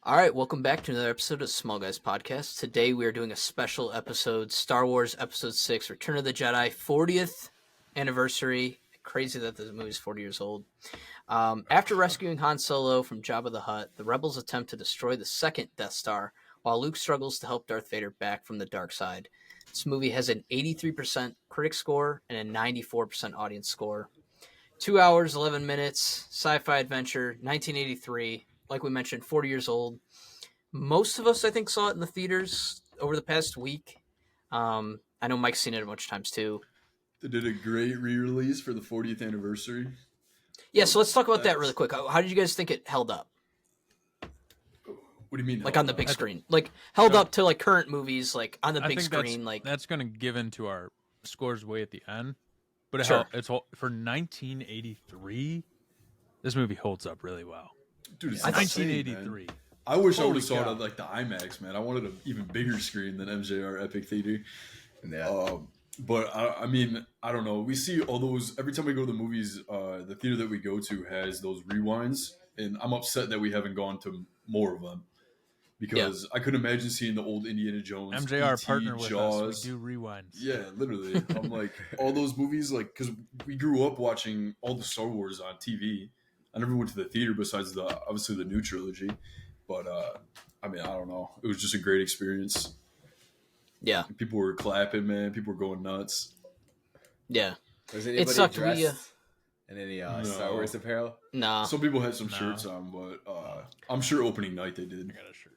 All right, welcome back to another episode of Small Guys Podcast. Today we are doing a special episode, Star Wars Episode 6, Return of the Jedi, 40th anniversary. Crazy that the movie is 40 years old. After rescuing Han Solo from Jabba the Hutt, the rebels attempt to destroy the second Death Star, while Luke struggles to help Darth Vader back from the dark side. This movie has an 83% critic score and a 94% audience score. 2 hours, 11 minutes, sci-fi adventure, 1983. Like we mentioned, 40 years old. Most of us, I think, saw it in the theaters over the past week. I know Mike's seen it a bunch of times too. They did a great re-release for the 40th anniversary. Yeah, so let's talk about that really quick. How did you guys think it held up? What do you mean? Like on the big screen? Like held up to like current movies, like on the big screen? That's going to give into our scores way at the end. But Sure. it's for 1983. This movie holds up really well. Dude, it's 1983. insane, I wish I Holy would have saw it cow. at like the IMAX, man. I wanted an even bigger screen than MJR Epic Theater. Yeah. But I mean, I don't know. We see all those every time we go to the movies. The theater that we go to has those rewinds, and I'm upset that we haven't gone to more of them because I couldn't imagine seeing the old Indiana Jones, MJR E.T., partner with Jaws. us. We do rewinds. Yeah, literally. I'm like all those movies, like because we grew up watching all the Star Wars on TV. I never went to the theater besides obviously the new trilogy, but I mean I don't know. It was just a great experience. Yeah, People were clapping, man. People were going nuts. yeah. Was anybody sucked, dressed in any Star No. Wars apparel? Nah. Some people had some No. shirts on, but I'm sure opening night they did. I got a shirt.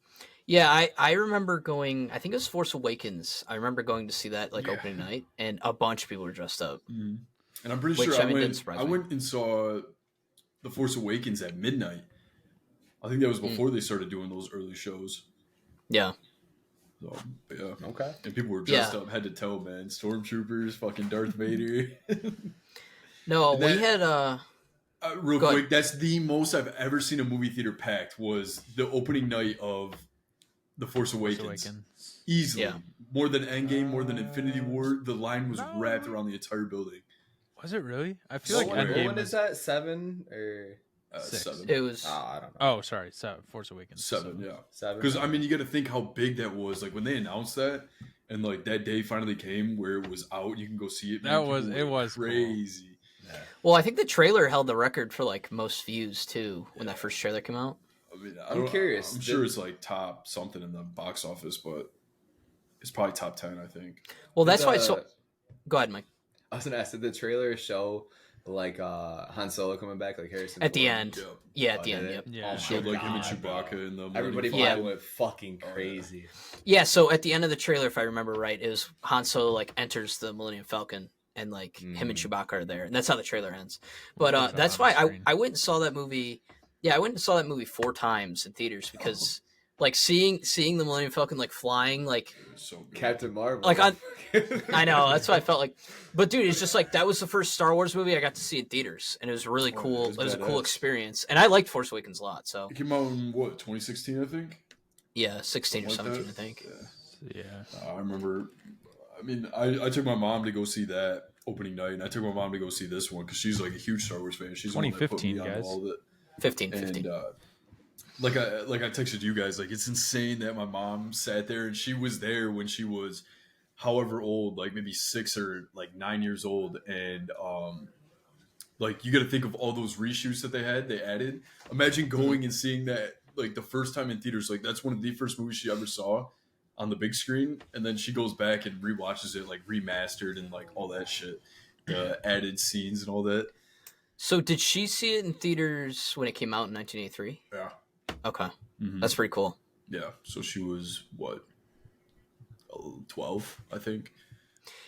Yeah, I remember going. I think it was Force Awakens. I remember going to see that like Yeah. opening night, and a bunch of people were dressed up. Mm-hmm. And I'm pretty Which, sure I mean, didn't surprise I me. went and saw The Force Awakens at midnight. I think that was before they started doing those early shows. Yeah. So, yeah. Okay. And people were dressed up head to toe, man. Stormtroopers, fucking Darth Vader. No, And we that- had Real Go quick, ahead. that's the most I've ever seen a movie theater packed was the opening night of The Force Awakens. Easily. Yeah. More than Endgame, more than Infinity War. The line was No. wrapped around the entire building. Was it really? I feel What like one- Endgame what was... is that? 7 or 6. 7. it was. I don't know. Oh, sorry. Force Awakens. 7, yeah. 7. Because, I mean, you got to think how big that was. Like, when they announced that, and, like, that day finally came where it was out, you can go see it. That people was- it went was cool. crazy. Well, I think the trailer held the record for like most views too when that first trailer came out. I mean, I'm curious. I'm sure it's, like, top something in the box office, but it's probably top 10, I think. Well, that's why. The- So, go ahead, Mike. I was gonna ask, did the trailer show like Han Solo coming back, like Harrison At the Ford? end. Yeah. Yeah, at Oh, the end. did Yep. it? Yeah. Oh It my Showed, like, him and God, Chewbacca bro. in the Everybody Millennium probably Falcon. went fucking Oh, yeah. crazy. Yeah. So at the end of the trailer, if I remember right, it was Han Solo like enters the Millennium Falcon, and like him and Chewbacca are there, and that's how the trailer ends. But It was that's on why the screen. I went and saw that movie. Yeah, I went and saw that movie 4 times in theaters because like seeing the Millennium Falcon like flying like. It was so good. Captain Marvel. Like, I know, that's what I felt like. But dude, it's just like that was the first Star Wars movie I got to see in theaters, and it was really Oh, cool. it It was was a cool badass. experience, and I liked Force Awakens a lot. So It came out in, what, 2016, I think? yeah, 16 or Something like 17, that? I think. Yeah. Yeah. I remember. I mean, I took my mom to go see that opening night, and I took my mom to go see this one because she's like a huge Star Wars fan. She's the one that put me 2015, on guys. all of it. 15. And like I texted you guys, like it's insane that my mom sat there and she was there when she was however old, like maybe 6 or like 9 years old, and like you got to think of all those reshoots that they added. Imagine going and seeing that like the first time in theaters. Like that's one of the first movies she ever saw on the big screen, and then she goes back and rewatches it like remastered and like all that shit, the added scenes and all that. So did she see it in theaters when it came out in 1983? Yeah. Okay, Mhm. that's pretty cool. Yeah, so she was what, 12, I think.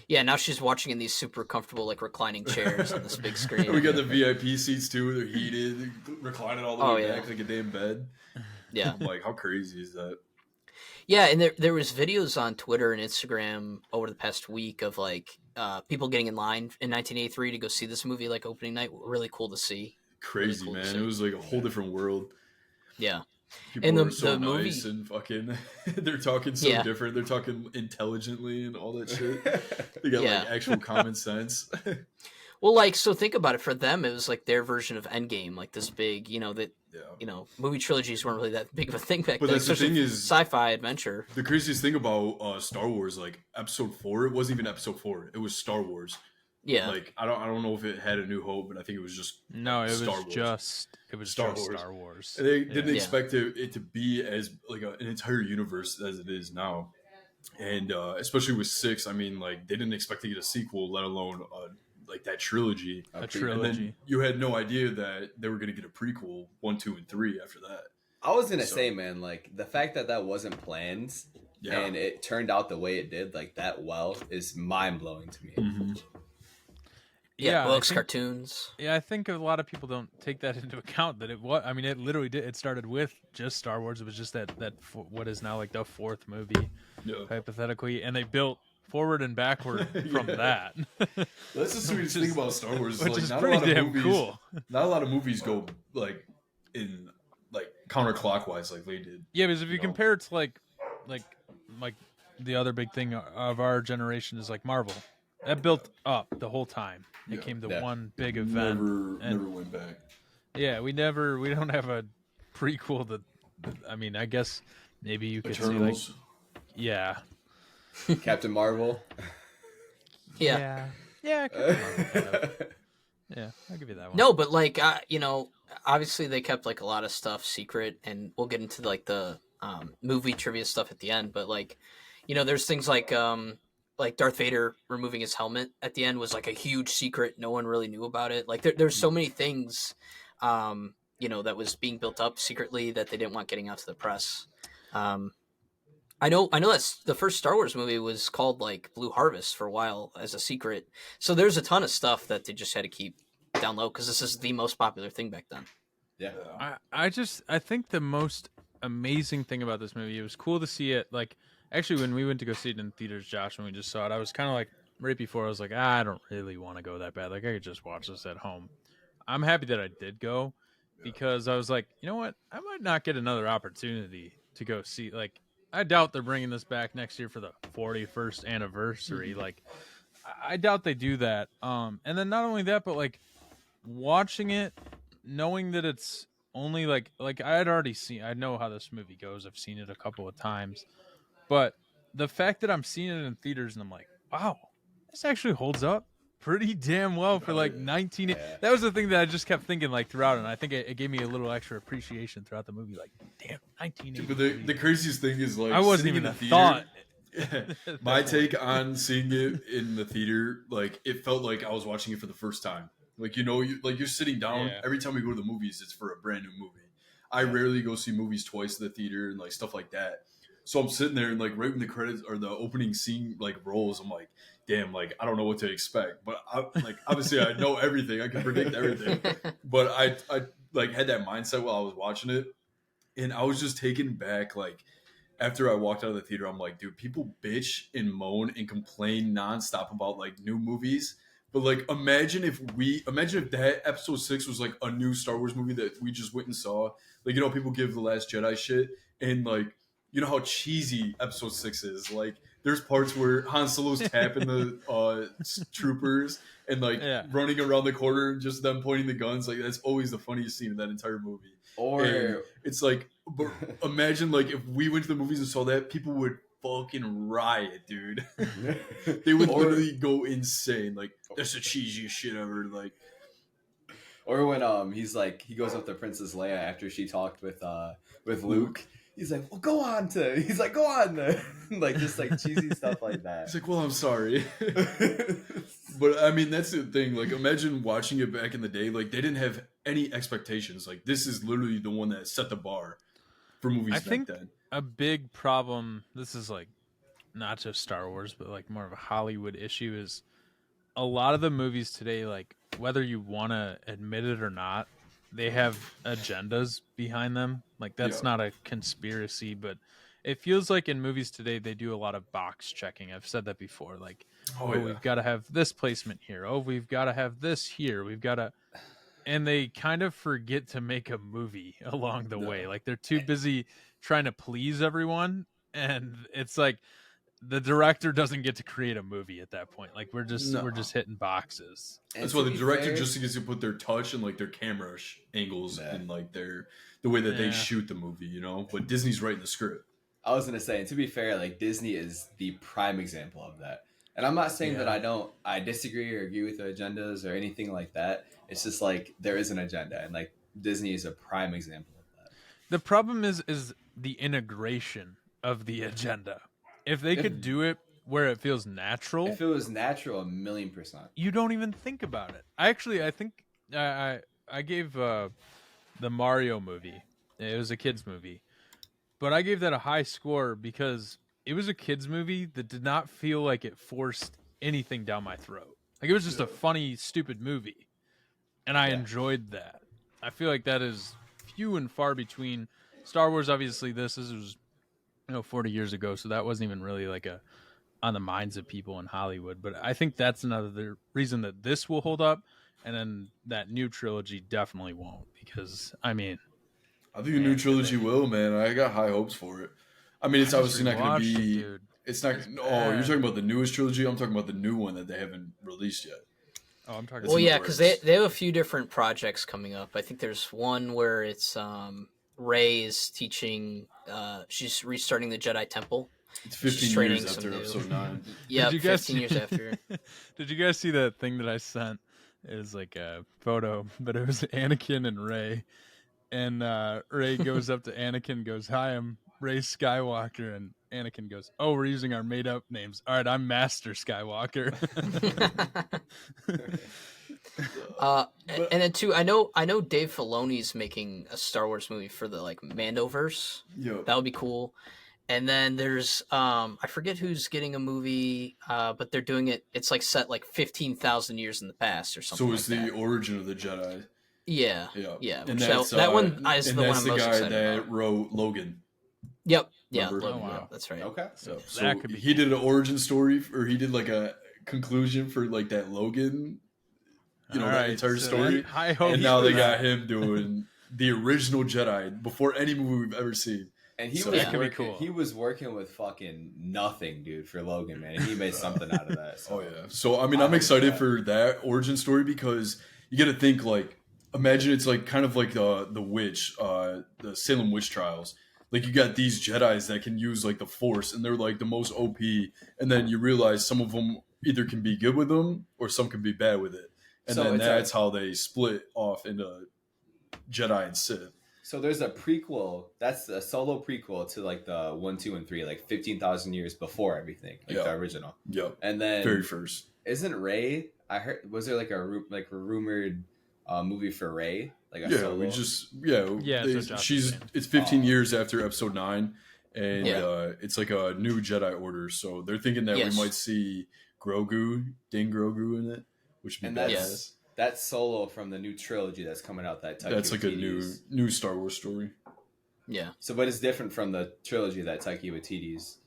Yeah, now she's watching in these super comfortable like reclining chairs on this big screen. And we got the VIP seats too. They're heated, reclining all the Oh, way yeah. back like a damn bed. Yeah, I'm like, how crazy is that? yeah, and there was videos on Twitter and Instagram over the past week of like people getting in line in 1983 to go see this movie like opening night. Really cool to see. Crazy, cool to man. see. It was like a whole different world. Yeah. People And the- were so the movie- nice and fucking. They're talking so Yeah. different. They're talking intelligently and all that shit. They got Yeah. like actual common sense. Well, like, so think about it. For them, it was like their version of Endgame, like this big, you know, that Yeah. movie trilogies weren't really that big of a thing back But then, that's the especially thing is, sci-fi adventure. the craziest thing about Star Wars, like Episode 4, it wasn't even Episode 4. It was Star Wars. Yeah, Like I don't know if it had A New Hope, but I think it was just like No, Star Wars. it was Star just Wars. Star Wars. And they Yeah. didn't Yeah. expect it to be as like an entire universe as it is now. And especially with 6, I mean, like they didn't expect to get a sequel, let alone like that trilogy. A And trilogy. then you had no idea that they were going to get a prequel 1, 2, and 3 after that. I was gonna So- say, man, like the fact that that wasn't planned Yeah. and it turned out the way it did, like that well, is mind blowing to me. Mm-hmm. yeah, I books, think- cartoons. Yeah, I think a lot of people don't take that into account. That it was. I mean, it literally did. It started with just Star Wars. It was just that what is now like the 4th movie, Yeah. hypothetically, and they built forward and backward from Yeah. that. That's the sweetest thing about Star Wars. Is, Which like, is not a pretty lot of damn movies, cool. Not a lot of movies go like in like counterclockwise like they did. Yeah, because if you know? compare it to like the other big thing of our generation is like Marvel. That built up the whole time. It Yeah. came to Yeah. one big event. Never went back. Yeah, we don't have a prequel that. I mean, I guess maybe you could say like, Eternals. yeah, Captain Marvel. Yeah. yeah, I could mark that up. Yeah, I'll give you that one. No, but like obviously they kept like a lot of stuff secret, and we'll get into like the movie trivia stuff at the end. But like, there's things like Darth Vader removing his helmet at the end was like a huge secret. No one really knew about it. Like there's so many things, that was being built up secretly that they didn't want getting out to the press. I know that's the first Star Wars movie was called like Blue Harvest for a while as a secret. So there's a ton of stuff that they just had to keep down low because this is the most popular thing back then. Yeah. I think the most amazing thing about this movie, it was cool to see it. Like, actually, when we went to go see it in theaters, Josh, when we just saw it, I was kind of like, right before, I was like, I don't really want to go that bad. Like, I could just watch this at home. I'm happy that I did go because I was like, you know what? I might not get another opportunity to go see. Like, I doubt they're bringing this back next year for the 41st anniversary. Like, I doubt they do that. And then not only that, but like watching it, knowing that it's only like I had already seen. I know how this movie goes. I've seen it a couple of times, but the fact that I'm seeing it in theaters and I'm like, wow, this actually holds up pretty damn well for like 19. Yeah. That was the thing that I just kept thinking like throughout, and I think it gave me a little extra appreciation throughout the movie. Like, damn, 1983. But the craziest thing is like I wasn't sitting even in a the thought. theater. My take on seeing it in the theater, like it felt like I was watching it for the first time. Like you're sitting down. Yeah. Every time we go to the movies, it's for a brand new movie. I rarely go see movies twice in the theater and like stuff like that. So I'm sitting there and like right when the credits or the opening scene like rolls, I'm like, damn, like I don't know what to expect. But obviously I know everything. I can predict everything. But I like had that mindset while I was watching it, and I was just taken back. Like after I walked out of the theater, I'm like, dude, people bitch and moan and complain nonstop about like new movies. But like, imagine if that episode 6 was like a new Star Wars movie that we just went and saw. Like, people give The Last Jedi shit, and like, how cheesy episode 6 is. Like, there's parts where Han Solo's tapping the troopers and like running around the corner, just them pointing the guns. Like, that's always the funniest scene in that entire movie. Or And it's like, but imagine like if we went to the movies and saw that, people would fucking riot, dude. They would literally go insane. Like, that's the cheesiest shit ever. Like, or when he's like he goes up to Princess Leia after she talked with Luke. He's like, well, go on. Like just like cheesy stuff like that. he's like, well, I'm sorry. But I mean, that's the thing. Like, imagine watching it back in the day. Like, they didn't have any expectations. Like, this is literally the one that set the bar for movies I back think then. a big problem, this is like not just Star Wars, but like more of a Hollywood issue, is a lot of the movies today, like whether you want to admit it or not, they have agendas behind them. Like that's not a conspiracy, but it feels like in movies today they do a lot of box checking. I've said that before. Like, we've got to have this placement here. Oh, we've got to have this here. We've got to, and they kind of forget to make a movie along the way. Like they're too busy trying to please everyone, and it's like the director doesn't get to create a movie at that point. Like we're just No. hitting boxes. And That's to why the be director fair- just gets to put their touch and like their camera angles Yeah. and like the way that they Yeah. shoot the movie, you know. But Disney's writing the script. I was gonna say, and to be fair, like Disney is the prime example of that. And I'm not saying that I disagree or agree with their agendas or anything like that. It's just like there is an agenda, and like Disney is a prime example of that. The problem is the integration of the agenda. If they could do it where it feels natural, If it was natural, 1,000,000%. you don't even think about it. I think I gave the Mario movie. It was a kids movie, but I gave that a high score because it was a kids movie that did not feel like it forced anything down my throat. Like it was just a funny, stupid movie, and I enjoyed that. I feel like that is few and far between. Star Wars, obviously, this was 40 years ago, so that wasn't even really like on the minds of people in Hollywood. But I think that's another reason that this will hold up, and then that new trilogy definitely won't, because I think the new trilogy will, man. I got high hopes for it. I mean, it's obviously not going to be. Dude. It's not. Oh, you're talking about the newest trilogy. I'm talking about the new one that they haven't released yet. Oh, I'm talking. It's Well, in the yeah, because works. they have a few different projects coming up. I think there's one where it's Rey is teaching. She's restarting the Jedi Temple. It's She's 15 training years some after new- episode 9. Yeah, Did you guys 15 years after. Did you guys see that thing that I sent? It was like a photo, but it was Anakin and Rey. And Rey goes up to Anakin and goes, "Hi, I'm Rey Skywalker." And Anakin goes, "Oh, we're using our made-up names. All right, I'm Master Skywalker." And then too, I know Dave Filoni's making a Star Wars movie for the like Mandoverse. Yo. That would be cool. And then there's I forget who's getting a movie, but they're doing it. It's like set like 15,000 years in the past or something. So it's like the that. origin of the Jedi. Yeah. Yeah. Which that one is and the one that's I'm the most guy excited that about. wrote Logan. Yep. Yeah. Remember? Logan, Oh, wow. yeah, that's right. Okay. So That could be he did an origin story, or he did like a conclusion for like that Logan, that Alright, entire so story. high hopes And now for they that. got him doing the original Jedi before any movie we've ever seen. And he So was that could be working, cool. he was working with fucking nothing, dude, for Logan, man. And he made something out of that. So. Oh yeah. So I mean, I I'm like excited that. for that origin story because you got to think like, imagine it's like kind of like the witch, the Salem witch trials. Like you got these Jedis that can use like the Force, and they're like the most OP. And then you realize some of them either can be good with them or some can be bad with it. And So then it's that's how they split off into Jedi and Sith. So there's a prequel. That's a solo prequel to like the 1, 2, and 3, like 15,000 years before everything, like Yeah. the original. Yep. And then Very first. isn't Rey? I heard was there like a rumored movie for Rey? Like a Yeah, solo? we just yeah. Yeah, they- that's what Josh was she's saying. it's 15 Oh. years after Episode 9, and Yeah. it's like a new Jedi Order. So they're thinking that Yes. we might see Grogu, Din Grogu in it, which would And be that's badass. that's solo from the new trilogy that's coming out. That's like a new Star Wars story. Yeah. So, but it's different from the trilogy that Taika Waititi's.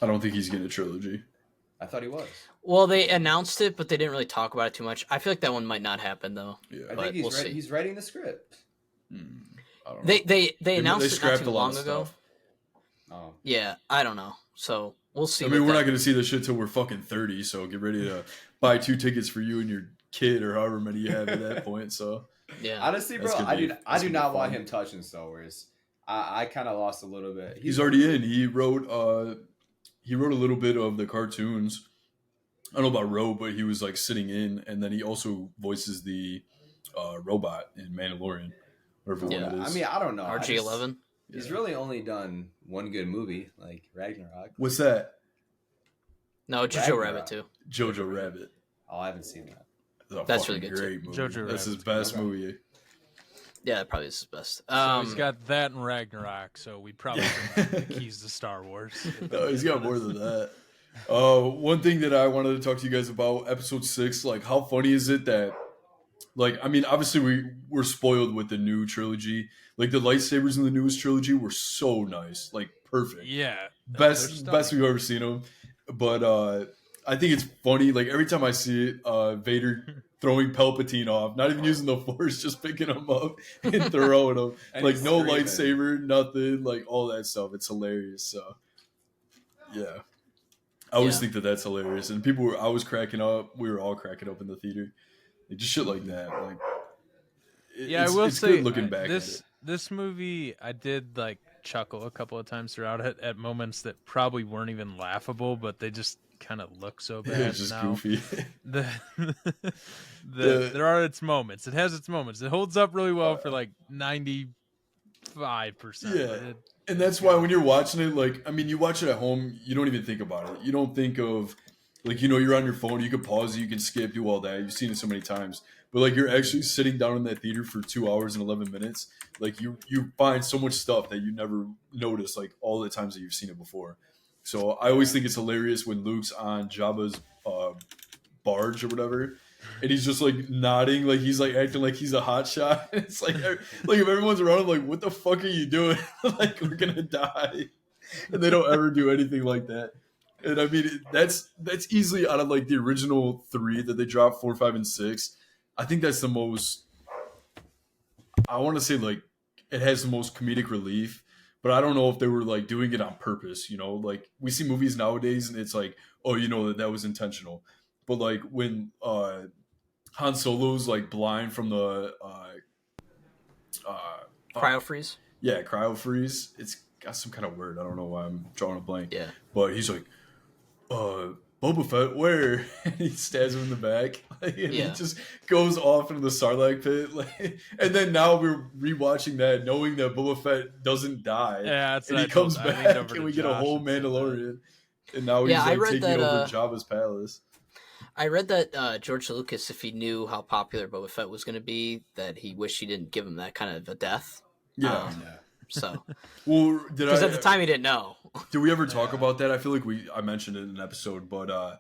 I don't think he's getting a trilogy. I thought he was. Well, they announced it, but they didn't really talk about it too much. I feel like that one might not happen though. Yeah, I But think we'll see. he's writing the script. I don't know. They announced they it not scrapped too a lot long of ago. stuff. Oh, Yeah, I don't know. So we'll see. I mean, what we're that- not going to see this shit till we're fucking 30. So get ready to buy 2 tickets for you and your kid, or however many you have at that point. So Yeah. honestly, bro, That's gonna I be- do that's not gonna be want fun. him touching Star Wars. I kind of lost a little bit. he's already in. He wrote a little bit of the cartoons. I don't know about Ro, but he was like sitting in, and then he also voices the robot in Mandalorian, whatever Yeah. one it is. I mean, I don't know. RG-11. He's really only done one good movie, like Ragnarok. What's that? No, Jojo Ragnarok. Rabbit too. Jojo Rabbit. Oh, I haven't seen that. That's fucking really good, too. great movie. Jojo That's his Rabbit's best good. movie. Yeah, that probably is his best. So he's got that and Ragnarok, so we probably can keys to Star Wars. No, he's got more than that. One thing that I wanted to talk to you guys about, episode 6, like how funny is it that, like, I mean, obviously we're spoiled with the new trilogy. Like the lightsabers in the newest trilogy were so nice, like perfect. Yeah, best they're we've ever seen them. But I think it's funny. Like every time I see it, Vader throwing Palpatine off, not even using the Force, just picking him up and throwing him. And Like he's no screaming. lightsaber, nothing, like all that stuff. It's hilarious. So yeah, I always Yeah. think that that's hilarious, and people were. I was cracking up. We were all cracking up in the theater. Like, just shit like that. Like, Yeah, I it's will it's say good looking back at it. this movie I did like chuckle a couple of times throughout it at moments that probably weren't even laughable, but they just kind of look so bad. Yeah, it's just now. goofy. The, there are its moments. It has its moments. It holds up really well for like 95%. Yeah. And that's why when you're watching it, like, I mean, you watch it at home, you don't even think about it. You don't think of, like, you're on your phone, you can pause it, you can skip, do all that. You've seen it so many times. But, like, you're actually sitting down in that theater for 2 hours and 11 minutes. Like, you find so much stuff that you never notice, like, all the times that you've seen it before. So I always think it's hilarious when Luke's on Jabba's barge or whatever. And he's just like nodding, like he's like acting like he's a hot shot. It's like if everyone's around him, like, what the fuck are you doing? Like, we're gonna die. And they don't ever do anything like that. And I mean, that's easily out of like the original 3 that they dropped, 4, 5, and 6. I think that's the most. I want to say like it has the most comedic relief, but I don't know if they were like doing it on purpose. Like we see movies nowadays, and it's like, oh, that was intentional. But like when Han Solo's like blind from the Cryo freeze. Yeah, cryo freeze. It's got some kind of word. I don't know why I'm drawing a blank. Yeah. But he's like, Boba Fett, where? And he stabs him in the back. Like, and he just goes off into the Sarlacc pit. Like, and then now we're rewatching that, knowing that Boba Fett doesn't die. Yeah, and he comes back, and we get a whole Mandalorian. And now he's like taking over Jabba's palace. I read that George Lucas, if he knew how popular Boba Fett was going to be, that he wished he didn't give him that kind of a death. Yeah. So, well, because at the time he didn't know. Did we ever talk about that? I feel like I mentioned it in an episode, but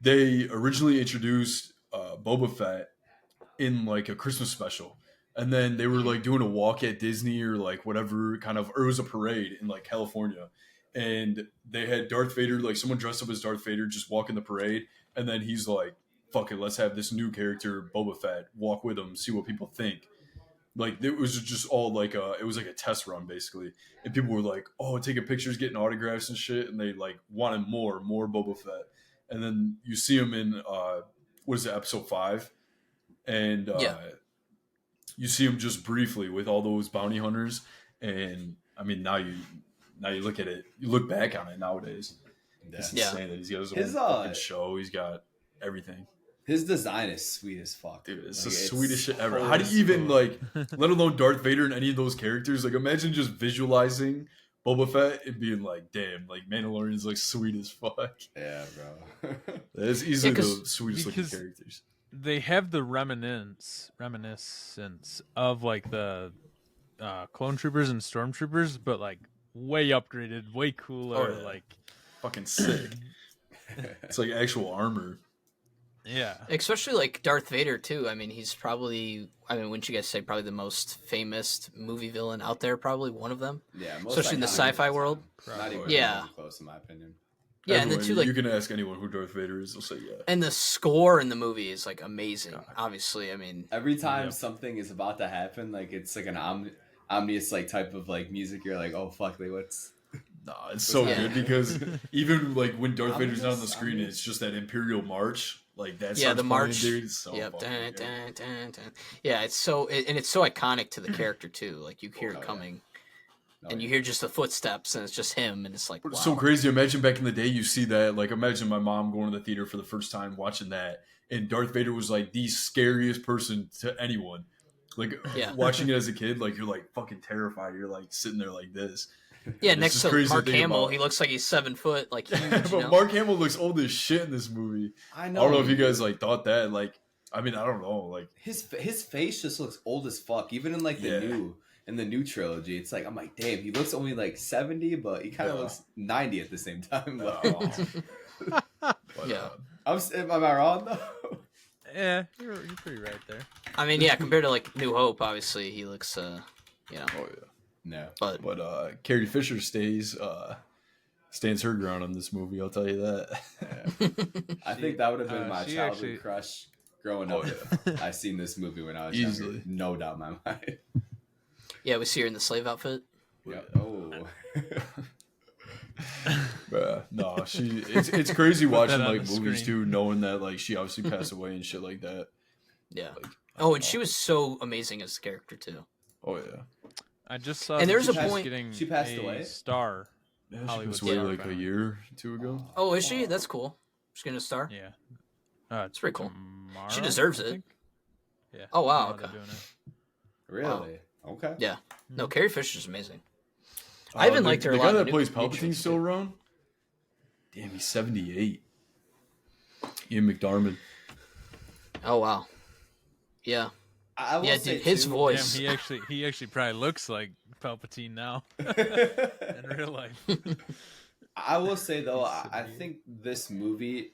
they originally introduced Boba Fett in like a Christmas special, and then they were like doing a walk at Disney or like whatever or it was a parade in like California, and they had Darth Vader, like someone dressed up as Darth Vader, just walking the parade, and then he's like, "Fuck it, let's have this new character, Boba Fett, walk with him, see what people think." Like it was just all like it was like a test run basically, and people were like, "Oh, taking pictures, getting autographs and shit," and they like wanted more Boba Fett. And then you see him in what is it, episode 5, and you see him just briefly with all those bounty hunters. And I mean, now you look at it, you look back on it nowadays, it's insane that he's got his own fucking show. He's got everything. His design is sweet as fuck. Dude, it's the sweetest shit ever. How do you even, like, let alone Darth Vader and any of those characters, like, imagine just visualizing Boba Fett and being like, damn, like, Mandalorian's, like, sweet as fuck. Yeah, bro. It's easily the sweetest looking characters. They have the reminiscence of, like, the clone troopers and stormtroopers, but, like, way upgraded, way cooler, like... Fucking sick. It's like actual armor. Yeah. Especially like Darth Vader too. I mean, he's probably, wouldn't you guys say probably the most famous movie villain out there, probably one of them? Yeah, especially in the sci-fi world. Not even close in my opinion. Yeah, everyone, and then too, like, you can ask anyone who Darth Vader is, they'll say yeah. And the score in the movie is like amazing. God. Obviously, I mean, every time something is about to happen, like it's like an ominous like type of like music. You're like, oh fuck, like what's? No, it's so good because even like when Darth Vader's not on the screen, it's just that Imperial March. Like that's the march. Dude, it's so yep. Dun, dun, dun, dun. Yeah, it's so and it's so iconic to the character too. Like you hear it coming, and you hear just the footsteps, and it's just him, and it's like, wow. It's so crazy. Imagine back in the day, you see that. Like imagine my mom going to the theater for the first time, watching that, and Darth Vader was like the scariest person to anyone. Like watching it as a kid, like you're like fucking terrified. You're like sitting there like this. Yeah, next to Mark Hamill, he looks like he's 7 foot, like huge. But Mark Hamill looks old as shit in this movie. I know. I don't know if you guys like thought that. Like, I mean, I don't know. Like his face just looks old as fuck. Even in like the new trilogy, it's like I'm like, damn, he looks only like 70, but he kind of looks 90 at the same time. But, am I wrong though? Yeah, you're pretty right there. I mean, yeah, compared to like New Hope, obviously he looks, Oh yeah. No, but Carrie Fisher stands her ground on this movie. I'll tell you that. I think that would have been my childhood crush growing up. I seen this movie when I was younger. No doubt in my mind. Yeah, we see her in the slave outfit. Yeah. Oh. No, It's crazy watching that on like the movies screen. too, knowing that like she obviously passed away and shit like that. Yeah. Like, Oh, and she was so amazing as the character too. oh yeah, I just saw And that there's a she's point- getting she passed a away? star. yeah. She Hollywood passed away star, like a finally. year or two ago. Oh, is she? That's cool. She's gonna star. Yeah, It's pretty cool. tomorrow, She deserves I it. think. Yeah. Oh, wow, tomorrow they're okay. doing it. Really? Okay. Yeah. No, Carrie Fisher's amazing. Uh, I even liked her a The lot guy in that the plays new shows, Palpatine still too. around? Damn, he's 78. Ian McDiarmid. Oh wow. Yeah. I will Yeah, say dude, his too- voice. Damn, he actually probably looks like Palpatine now in real life. I will say though, He's I severe. think this movie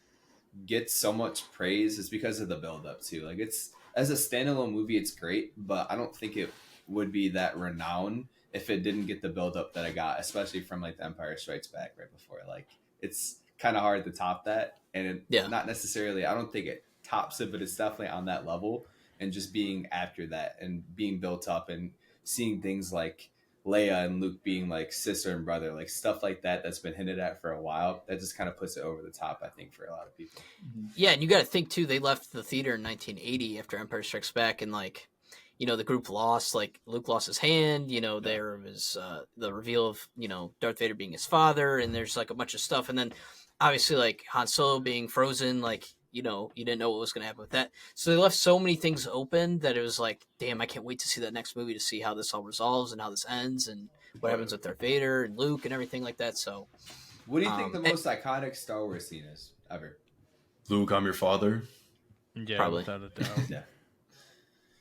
gets so much praise is because of the build up too. Like it's as a standalone movie, it's great, but I don't think it would be that renowned if it didn't get the build up that I got, especially from like The Empire Strikes Back right before. Like it's kind of hard to top that, and it, Yeah. not necessarily. I don't think it tops it, but it's definitely on that level. And just being after that and being built up and seeing things like Leia and Luke being like sister and brother, like stuff like that that's been hinted at for a while, that just kind of puts it over the top, I think, for a lot of people. Yeah, and you got to think too. They left the theater in 1980 after Empire Strikes Back, and like, the group lost. Like Luke lost his hand. There was the reveal of Darth Vader being his father, and there's like a bunch of stuff, and then obviously like Han Solo being frozen. Like you didn't know what was going to happen with that. So they left so many things open that it was like, damn, I can't wait to see that next movie to see how this all resolves and how this ends and what happens with Darth Vader and Luke and everything like that. So What do you think the and- most iconic Star Wars scene is ever? Luke, I'm your father. Yeah, Probably. without a doubt. Yeah.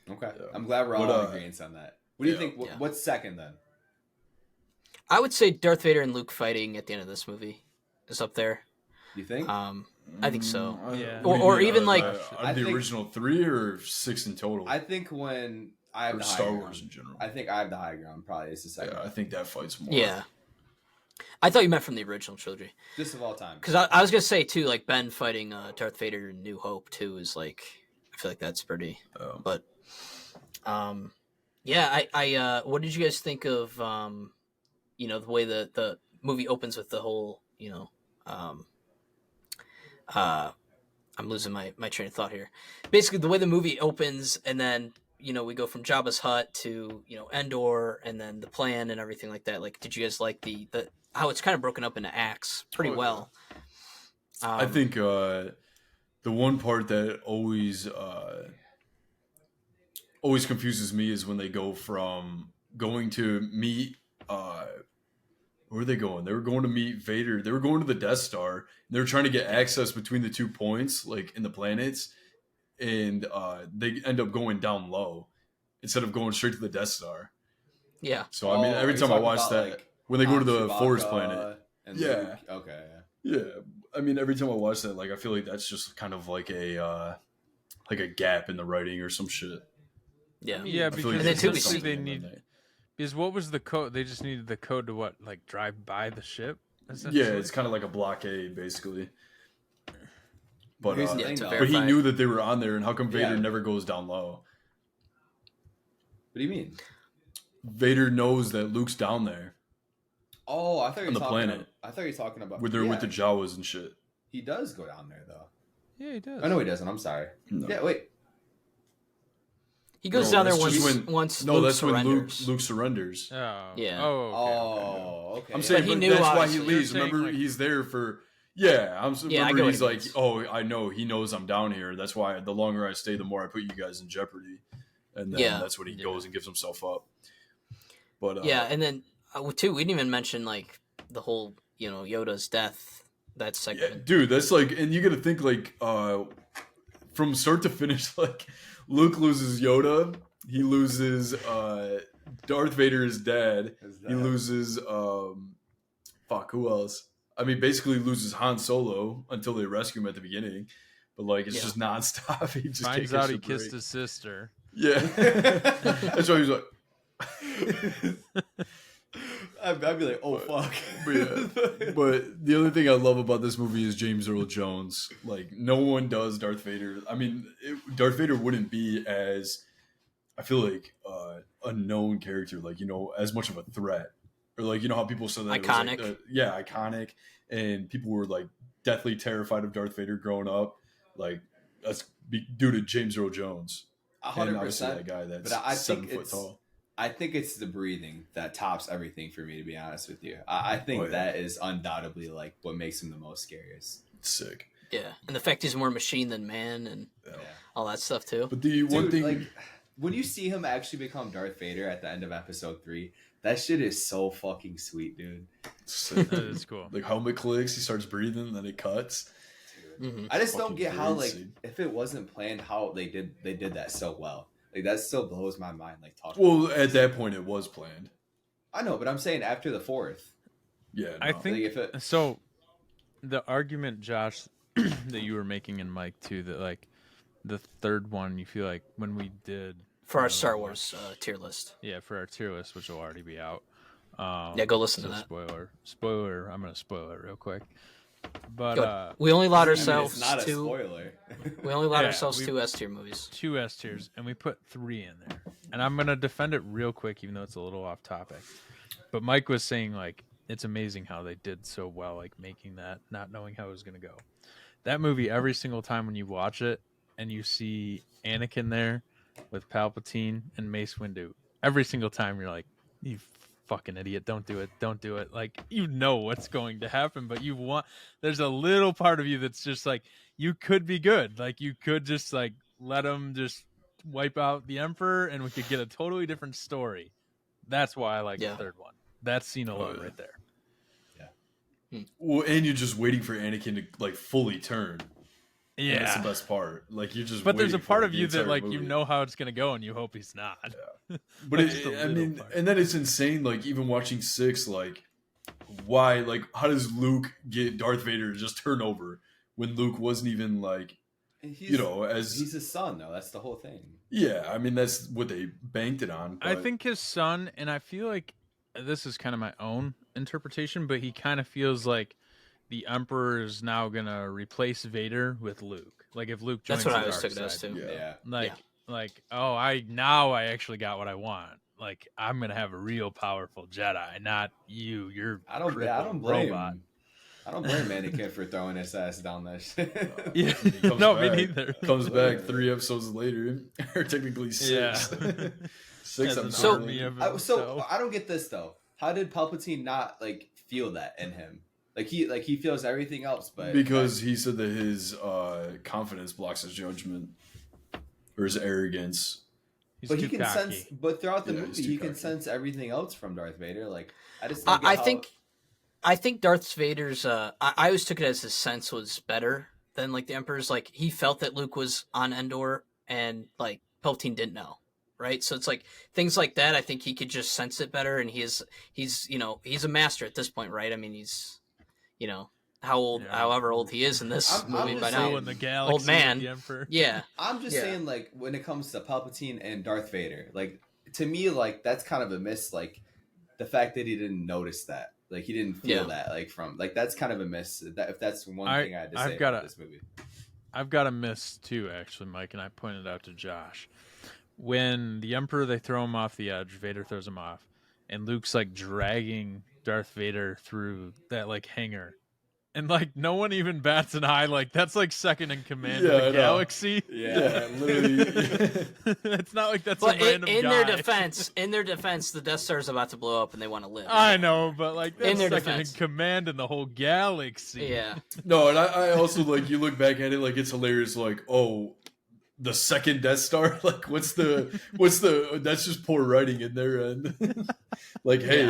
Okay. Yeah. I'm glad we're all What, in agreement on that. What do you yeah. think? Yeah. What's second then? I would say Darth Vader and Luke fighting at the end of this movie is up there. You think? I think so. Yeah. What do you Or mean, even, like- the think- original 3 or 6 in total? I think when I have or the high Star ground, Wars in general. I think I have the high ground. Probably is the second. Yeah, I think that fight's more. Yeah. I thought you meant from the original trilogy. Just of all time. Because I was going to say, too, like Ben fighting Darth Vader in New Hope, too, is like, I feel like that's pretty. But, yeah, what did you guys think of, the way the movie opens with the whole, I'm losing my train of thought here. Basically, the way the movie opens, and then we go from Jabba's hut to Endor, and then the plan and everything like that. Like, did you guys like the how it's kind of broken up into acts pretty Oh, yeah. well? I think the one part that always confuses me is when they go from going to meet where are they going? They were going to meet Vader. They were going to the Death Star. They were trying to get access between the 2 points, like in the planets, and they end up going down low instead of going straight to the Death Star. Yeah, So I mean, Oh, every are you time I talking watch about, that, like, when they go to the Chewbacca Forest planet, and Yeah. Luke? Okay. Yeah. yeah, I mean, every time I watch that, like I feel like that's just kind of like a gap in the writing or some shit. yeah, Yeah, I feel because then too, we essentially see- they need. Because what was the code? They just needed the code to what? Like drive by the ship? Yeah, essentially? it's kind of like a blockade, basically. But Here's the Yeah, thing, to though. but he verify. knew that they were on there, and how come Vader Yeah. never goes down low? What do you mean? Vader knows that Luke's down there Oh, I thought you were On the talking planet. About, I thought you were talking about with with the Jawas and shit. He does go down there though. Yeah, he does. Oh no, he doesn't. I'm sorry. No. Yeah, wait. he goes No, down there that's once. just Once No, Luke that's surrenders. when Luke surrenders. Oh. Yeah. Oh. Okay, Oh, okay. I'm yeah. saying, But he but knew, that's why he obviously. leaves. You're saying, Remember, like- he's there for. Yeah, Yeah, I remember get what he's he like, means. oh, I know. He knows I'm down here. That's why the longer I stay, the more I put you guys in jeopardy. And then Yeah. that's when he goes and gives himself up. But Yeah, and then too, we didn't even mention like the whole Yoda's death. That yeah, segment. dude, that's like, and you got to think like from start to finish. Like Luke loses Yoda, he loses Darth Vader's dad, Is he that- loses fuck, who else? I mean, basically loses Han Solo until they rescue him at the beginning, but like it's Yeah. just nonstop. He just Finds can't out catch he a kissed break. his sister. Yeah, that's why he's like. I'd be like, oh fuck. But yeah, but the other thing I love about this movie is James Earl Jones. Like, no one does Darth Vader. I mean, Darth Vader wouldn't be as, I feel like, a known character, like, as much of a threat or like you know how people said that Iconic. it was like iconic, and people were like deathly terrified of Darth Vader growing up, like that's due to James Earl Jones, and obviously 100%. that guy that's But I 7 think foot it's tall. I think it's the breathing that tops everything for me, to be honest with you. I think that is undoubtedly like what makes him the most scariest. It's sick. Yeah, and the fact he's more machine than man and all that stuff too. But the one thing, like when you see him actually become Darth Vader at the end of episode 3, that shit is so fucking sweet, dude. sick. That is cool. Like helmet clicks, he starts breathing, then it cuts. Mm-hmm. I just don't Fucking get how great like scene. if it wasn't planned, how they did that so well. Like that still blows my mind. Like talking. Well, at that point, it was planned. I know, but I'm saying after the 4th. Yeah, I no. think Like, if it, so. The argument, Josh, that you were making, and Mike too, that like the third one, you feel like when we did For our Star Wars tier list. yeah, for our tier list, which will already be out. Yeah, go listen to that. Spoiler. I'm gonna spoil it real quick. Go ahead. But We only allowed I mean, ourselves it's not a two. spoiler. We only allowed Yeah, ourselves we- 2 S tier movies. 2 S tiers, and we put 3 in there. And I'm gonna defend it real quick, even though it's a little off topic. But Mike was saying like it's amazing how they did so well, like making that, not knowing how it was gonna go. That movie, every single time when you watch it and you see Anakin there with Palpatine and Mace Windu, every single time you're like, you fucking idiot, don't do it. Like, you know what's going to happen, but there's a little part of you that's just like, you could be good. Like, you could just like let them just wipe out the Emperor and we could get a totally different story. That's why I like the third one. That scene alone right there. Well, and you're just waiting for Anakin to like fully turn. And Yeah. that's the best part. Like you're just. But there's a waiting part for of the you that entire like movie. you know how it's gonna go and you hope he's not. But Like, just a I little mean, part. and then it's insane. Like even watching 6, like why? Like how does Luke get Darth Vader to just turn over when Luke wasn't even like as he's his son though. That's the whole thing. yeah. I mean that's what they banked it on. I but- think his son, and I feel like this is kind of my own interpretation, but he kind of feels like the Emperor is now gonna replace Vader with Luke. Like if Luke joins That's what the I always dark took it as side. too. Yeah. Like I actually got what I want. Like I'm gonna have a real powerful Jedi, not you. You're I don't crippled blame robot. I don't blame Anakin for throwing his ass down that shit. Yeah, comes no, back. me neither. Comes back 3 episodes later, or technically 6. Yeah. 6 As an episodes. So- army of So himself. I don't get this though. How did Palpatine not like feel that in him? Like he feels everything else, but Because he said that his confidence blocks his judgment or his arrogance. He's but too he can cocky. sense. But throughout the Yeah, he's movie, too he can cocky. sense everything else from Darth Vader. Like I just don't get I how- think Darth Vader's. I always took it as his sense was better than like the Emperor's. Like he felt that Luke was on Endor, and like Palpatine didn't know, right? So it's like things like that. I think he could just sense it better, and he's a master at this point, right? I mean, he's however old he is in this I'm movie just by saying- now. in the galaxy, Old man. the Emperor. Yeah, I'm just Yeah. saying, like, when it comes to Palpatine and Darth Vader, like, to me, like, that's kind of a miss. Like, the fact that he didn't notice that, like, he didn't feel Yeah. that, like, from, like, that's kind of a miss. That if that's one thing I had to I've say gotta- about this movie. I've got a miss too, actually, Mike, and I pointed out to Josh. When the Emperor, they throw him off the edge, Vader throws him off, and Luke's like dragging Darth Vader through that like hangar. And like no one even bats an eye, like that's like second in command Yeah, of I the know. galaxy. Yeah, literally. It's not like that's but a random in guy. their defense, the Death Star is about to blow up, and they want to live. I know, but like that's In their second defense. in command in the whole galaxy. Yeah, No, and I also like you look back at it like it's hilarious. Like, oh, the second Death Star. Like, what's the That's just poor writing in there. And like, hey,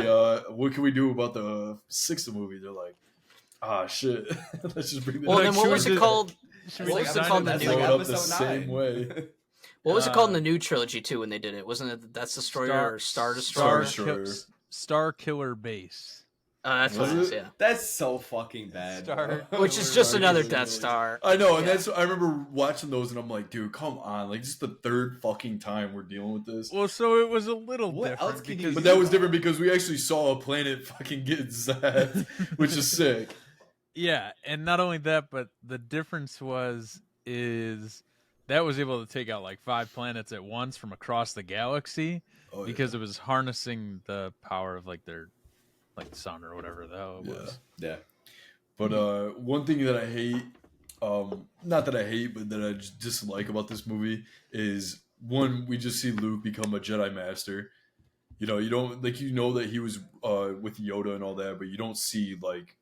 what can we do about the 6th movie? They're like, ah, shit. Let's just bring that. Well, Like, then what should was we it just- called? Should we What was design it called? it The That's new blow like it up the episode same 9. way. What was it called in the new trilogy too when they did it? Wasn't it That's Destroyer or Star Destroyer? Destroyer. Star Killer Base. That's what it Was is. it? Yeah, That's so fucking bad. Star- bro. which is just Star another Killer Death Base. Star. I know, and Yeah. I remember watching those, and I'm like, dude, come on! Like, this is the 3rd fucking time we're dealing with this. Well, so it was a little What different else can you because But that was different because we actually saw a planet fucking get zapped, which is sick. yeah, and not only that, but the difference is that was able to take out like 5 planets at once from across the galaxy Oh, because it was harnessing the power of like their like the sun or whatever the hell it was. Yeah. But one thing that I hate, not that I hate, but that I just dislike about this movie is one, we just see Luke become a Jedi Master. You know, you don't like that he was with Yoda and all that, but you don't see like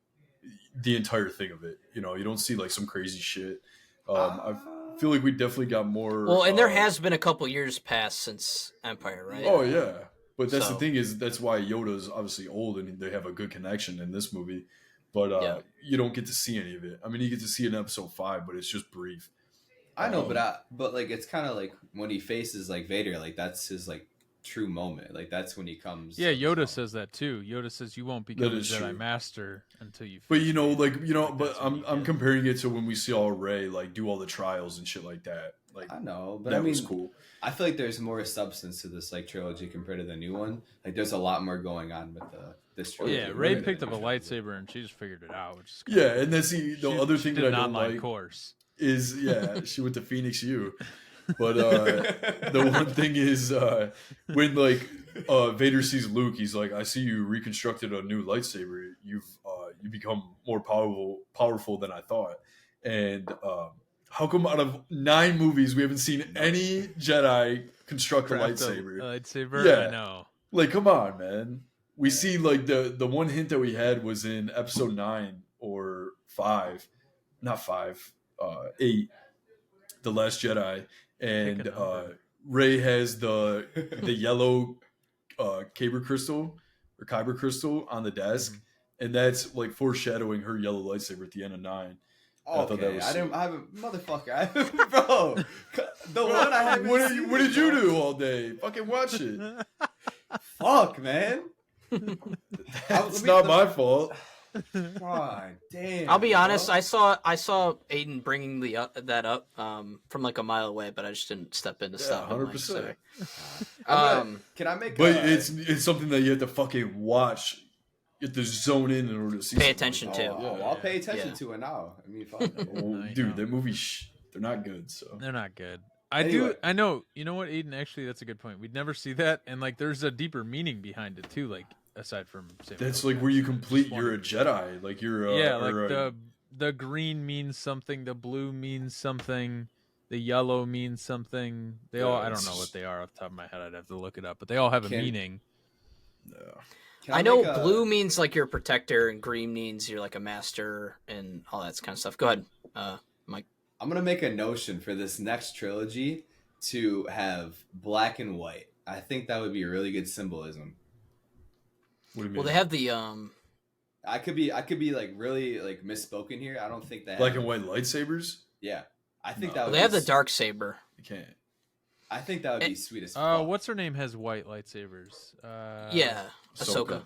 the entire thing of it. You know, you don't see like some crazy shit. I feel like we definitely got more. Well, and there has been a couple years passed since Empire, right? Oh yeah, but that's So- the thing is that's why Yoda's obviously old and they have a good connection in this movie. But you don't get to see any of it. I mean, you get to see it in episode 5, but it's just brief. I know, but like it's kind of like when he faces like Vader, like that's his like true moment. Like that's when he comes. Yeah, Yoda says that too. Yoda says you won't become a is Jedi true. Master until you. But but that's when I'm you comparing it to when we see all Rey like do all the trials and shit like that. Like I know, but that I mean, was cool. I feel like there's more substance to this like trilogy compared to the new one. Like there's a lot more going on with this trilogy. Yeah, Rey picked up a lightsaber and she just figured it out. Which is Yeah, and that's the other thing did that an I don't online like course. is she went to Phoenix U. But the one thing is when like Vader sees Luke, he's like, "I see you reconstructed a new lightsaber. You become more powerful than I thought." And how come out of 9 movies we haven't seen any Jedi construct a lightsaber? Lightsaber, Yeah. I know. Like, come on, man. We see like the one hint that we had was in episode 9 or 5, not 5, 8, The Last Jedi, and Rey has the yellow kyber crystal on the desk, and that's like foreshadowing her yellow lightsaber at the end of 9. Okay, I thought that was I haven't, motherfucker. Bro, the one I haven't What seen. did you do all day? Fucking watch it. Fuck, man. It's not my fault. God damn. I'll be bro. honest. I saw Aiden bringing that up from like a mile away, but I just didn't step in to stop him. 100%. Sorry. Can I make? But it's something that you have to fucking watch. You have to zone in order to see. Pay something attention like to. that. I'll pay attention Yeah. to it now. I mean, fuck. Oh, I dude, know. that movie, they're not good. So They're not good. Anyway. I know. You know what, Aiden? Actually, that's a good point. We'd never see that, and like, there's a deeper meaning behind it too. Like, aside from that's like where you complete. You're a Jedi. Like you're. The green means something. The blue means something. The yellow means something. They all. I don't know what they are off the top of my head. I'd have to look it up. But they all have a meaning. Can I know make a- blue means like you're a protector, and green means you're like a master, and all that kind of stuff. Go ahead, Mike. I'm gonna make a notion for this next trilogy to have black and white. I think that would be a really good symbolism. What do you mean? Well, they have the I could be like really like misspoken here. I don't think that black and white lightsabers. Yeah, I think No. that well, would they have be the dark saber. You can't. I think that would be sweet as fuck. What's her name has white lightsabers? Yeah, Ahsoka.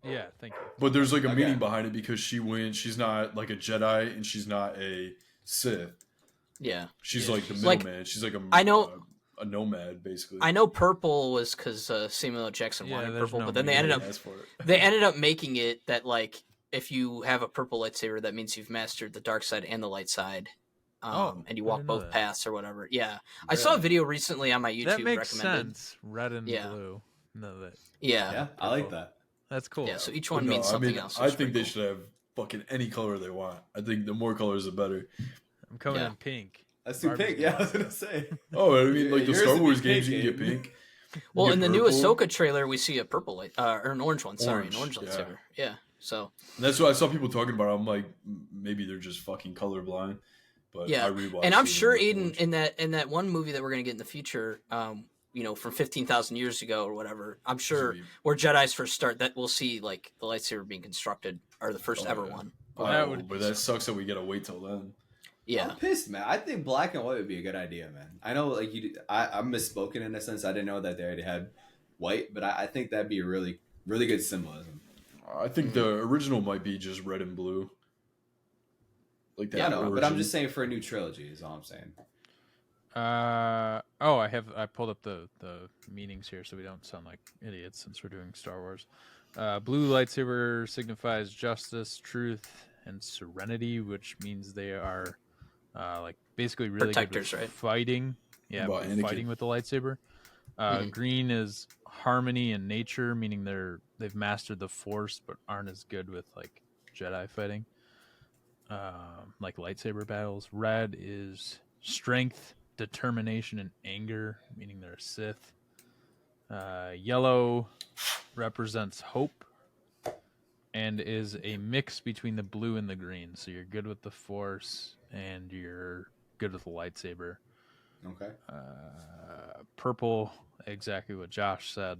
Yeah, thank you. But there's like a Okay. meaning behind it because she's not like a Jedi and she's not a Sith. Yeah, She's Yeah, like the she's middleman. She's like I know- a nomad basically. I know purple was because Samuel L. Jackson Yeah, wanted there's purple, no but then they meaning. ended up Ask for it. they ended up making it that like if you have a purple lightsaber, that means you've mastered the dark side and the light side. Oh, And you I walk didn't know both that. paths or whatever. Yeah, I saw a video recently on my YouTube That makes recommended. sense. Red and Yeah. blue. No, that Yeah, I like that. that's cool. Yeah, so each But one no, means something else. I which is think they pretty should have fucking any color they want. I think the more colors the better. I'm coming Yeah. in pink. That's too Barbie's pink. Yeah, I was gonna gonna say. Oh, I mean, like the Yours Star would be Wars games, pink, you can get Aiden. pink. Well, You in get the new purple. Ahsoka trailer, we see a purple light, or an orange one. Sorry, an orange Orange, lightsaber. Yeah. So And that's what I saw people talking about. I'm like, maybe they're just fucking colorblind. But Yeah, I rewatched and I'm it sure it was Aiden orange. in that one movie that we're gonna get in the future, from 15,000 years ago or whatever. I'm sure This would be- where Jedi's first start, that we'll see like the lightsaber being constructed, or the first Oh, ever yeah. one. That would but be that so sucks that we gotta wait till then. Yeah. I'm pissed, man. I think black and white would be a good idea, man. I know, like I'm misspoken in a sense. I didn't know that they already had white, but I think that'd be a really, really good symbolism. I think the original might be just red and blue. Like that. Yeah, I know, but I'm origin. just saying for a new trilogy is all I'm saying. I pulled up the meanings here so we don't sound like idiots since we're doing Star Wars. Blue lightsaber signifies justice, truth, and serenity, which means they are like basically really Protectors, good with right? fighting. Yeah, About Anakin. fighting with the lightsaber. Mhm. Green is harmony and nature, meaning they're they've mastered the Force, but aren't as good with like Jedi fighting, like lightsaber battles. Red is strength, determination, and anger, meaning they're a Sith. Yellow represents hope and is a mix between the blue and the green. So you're good with the Force and you're good with the lightsaber. Okay. Purple, exactly what Josh said.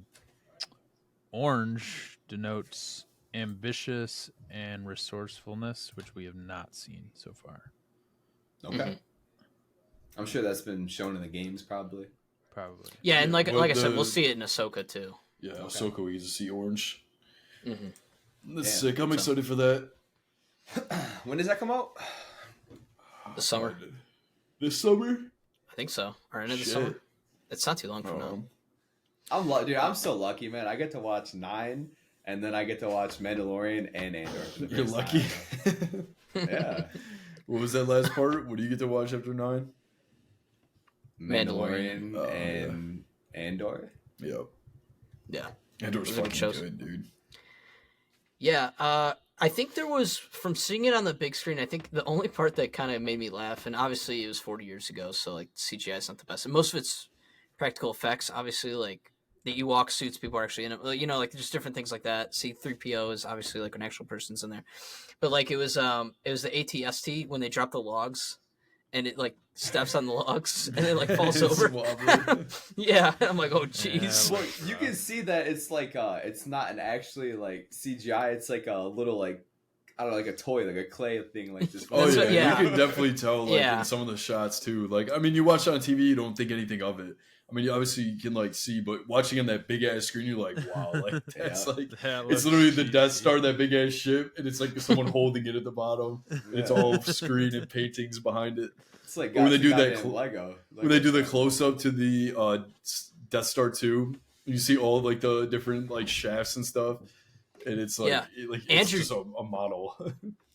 Orange denotes ambitious and resourcefulness, which we have not seen so far. Okay. Mm-hmm. I'm sure that's been shown in the games, probably. Probably. Yeah, and like I said, the- we'll see it in Ahsoka too. Yeah, Okay. Ahsoka, we get to see orange. Mm-hmm. That's Damn. sick. I'm excited for that. When does that come out? The summer, This summer? I think so, or end of the Shit. summer. It's not too long from now. Dude, I'm so lucky, man. I get to watch 9, and then I get to watch Mandalorian and Andor. For the You're first lucky. time. Yeah. What was that last part? What do you get to watch after 9? Mandalorian Oh, and Andor. Yep. Yeah. Andor's Those are good fucking shows. good, dude. Yeah, I think there was, from seeing it on the big screen, I think the only part that kind of made me laugh, and obviously it was 40 years ago, so like CGI is not the best, and most of it's practical effects. Obviously, like the Ewok suits, people are actually in it. Like just different things like that. C-3PO is obviously like an actual person's in there, but like it was the AT-ST when they drop the logs, and it like steps on the logs and it like falls It's over. wobbly. Yeah, I'm like, oh jeez. Well, you can see that it's like it's not an actually like CGI. It's like a little like I don't know, like a toy, like a clay thing, like just. Oh That's yeah, what- yeah. you can definitely tell like Yeah. in some of the shots too. Like I mean, you watch it on TV, you don't think anything of it. I mean, obviously you can like see, but watching on that big ass screen, you're like, wow, like that's Yeah. like That it's looks literally the cheesy. Death Star, that big ass ship, and it's like someone holding it at the bottom. And it's all screen and paintings behind it. It's like Or when they do that goddamn Lego. When they do the close up to the Death Star 2, you see all like the different like shafts and stuff, and it's like Yeah. it's Andrew- just a model.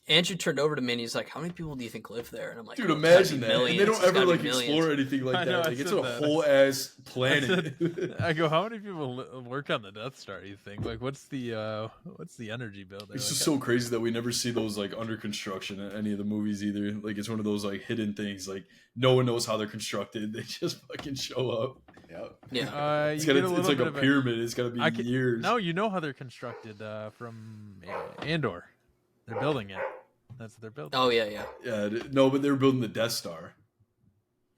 Andrew turned over to me and he's like, how many people do you think live there? And I'm like, Dude, "Oh, it's gotta imagine be that. And millions. they don't It's ever gotta be like millions." explore anything like I that. know, I Like it's said a that. whole ass planet. I go, how many people work on the Death Star? You think? Like, what's the energy bill? There? It's Like, just so crazy that we never see those like under construction in any of the movies either. Like it's one of those like hidden things. Like no one knows how they're constructed. They just fucking show up. Yep. Yeah. It's you get a it's little like bit a of pyramid. It's got to be years. No, you know how they're constructed from Andor. They're building it. That's what they're building. Oh, yeah, yeah. Yeah, no, but they were building the Death Star.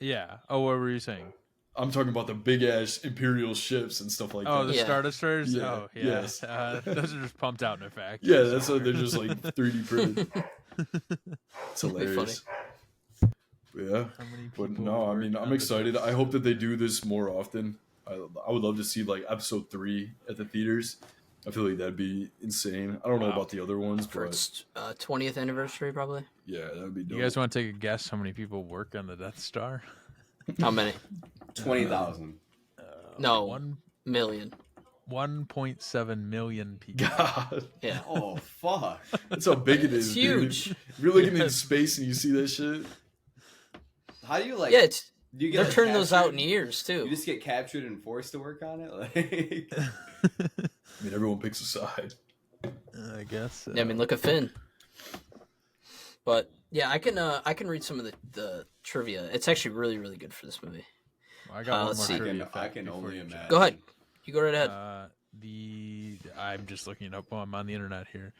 Yeah. Oh, what were you saying? I'm talking about the big ass Imperial ships and stuff like Oh, that. the Yeah. Star Destroyers? Yeah, Oh, yeah. yes. Those are just pumped out in a factory. Yeah, that's what somewhere. they're just like 3D printed. It's hilarious. Yeah, How many but people no, I work mean, on I'm the excited. Death I hope that they do this more often. I would love to see like episode 3 at the theaters. I feel like that'd be insane. I don't know Wow. about the other ones, For but its 20th anniversary, probably. yeah, that'd be dope. You guys want to take a guess how many people work on the Death Star? How many? 20,000. No. 1 Million. 1.7 million people. God, Yeah. Oh fuck! that's how big it is. It's dude. huge. If you're looking in Yes. space and you see that shit, How do you like? Yeah, it's do you get they're like, turning those out in captured? years, too. You just get captured and forced to work on it. Like, I mean, everyone picks a side. I guess. Yeah, I mean, look at Finn. But yeah, I can read some of the trivia. It's actually really, really good for this movie. I got one let's more see. trivia I fact can before only you jump. imagine. Go ahead. You go right ahead. I'm just looking it up while I'm on the internet here.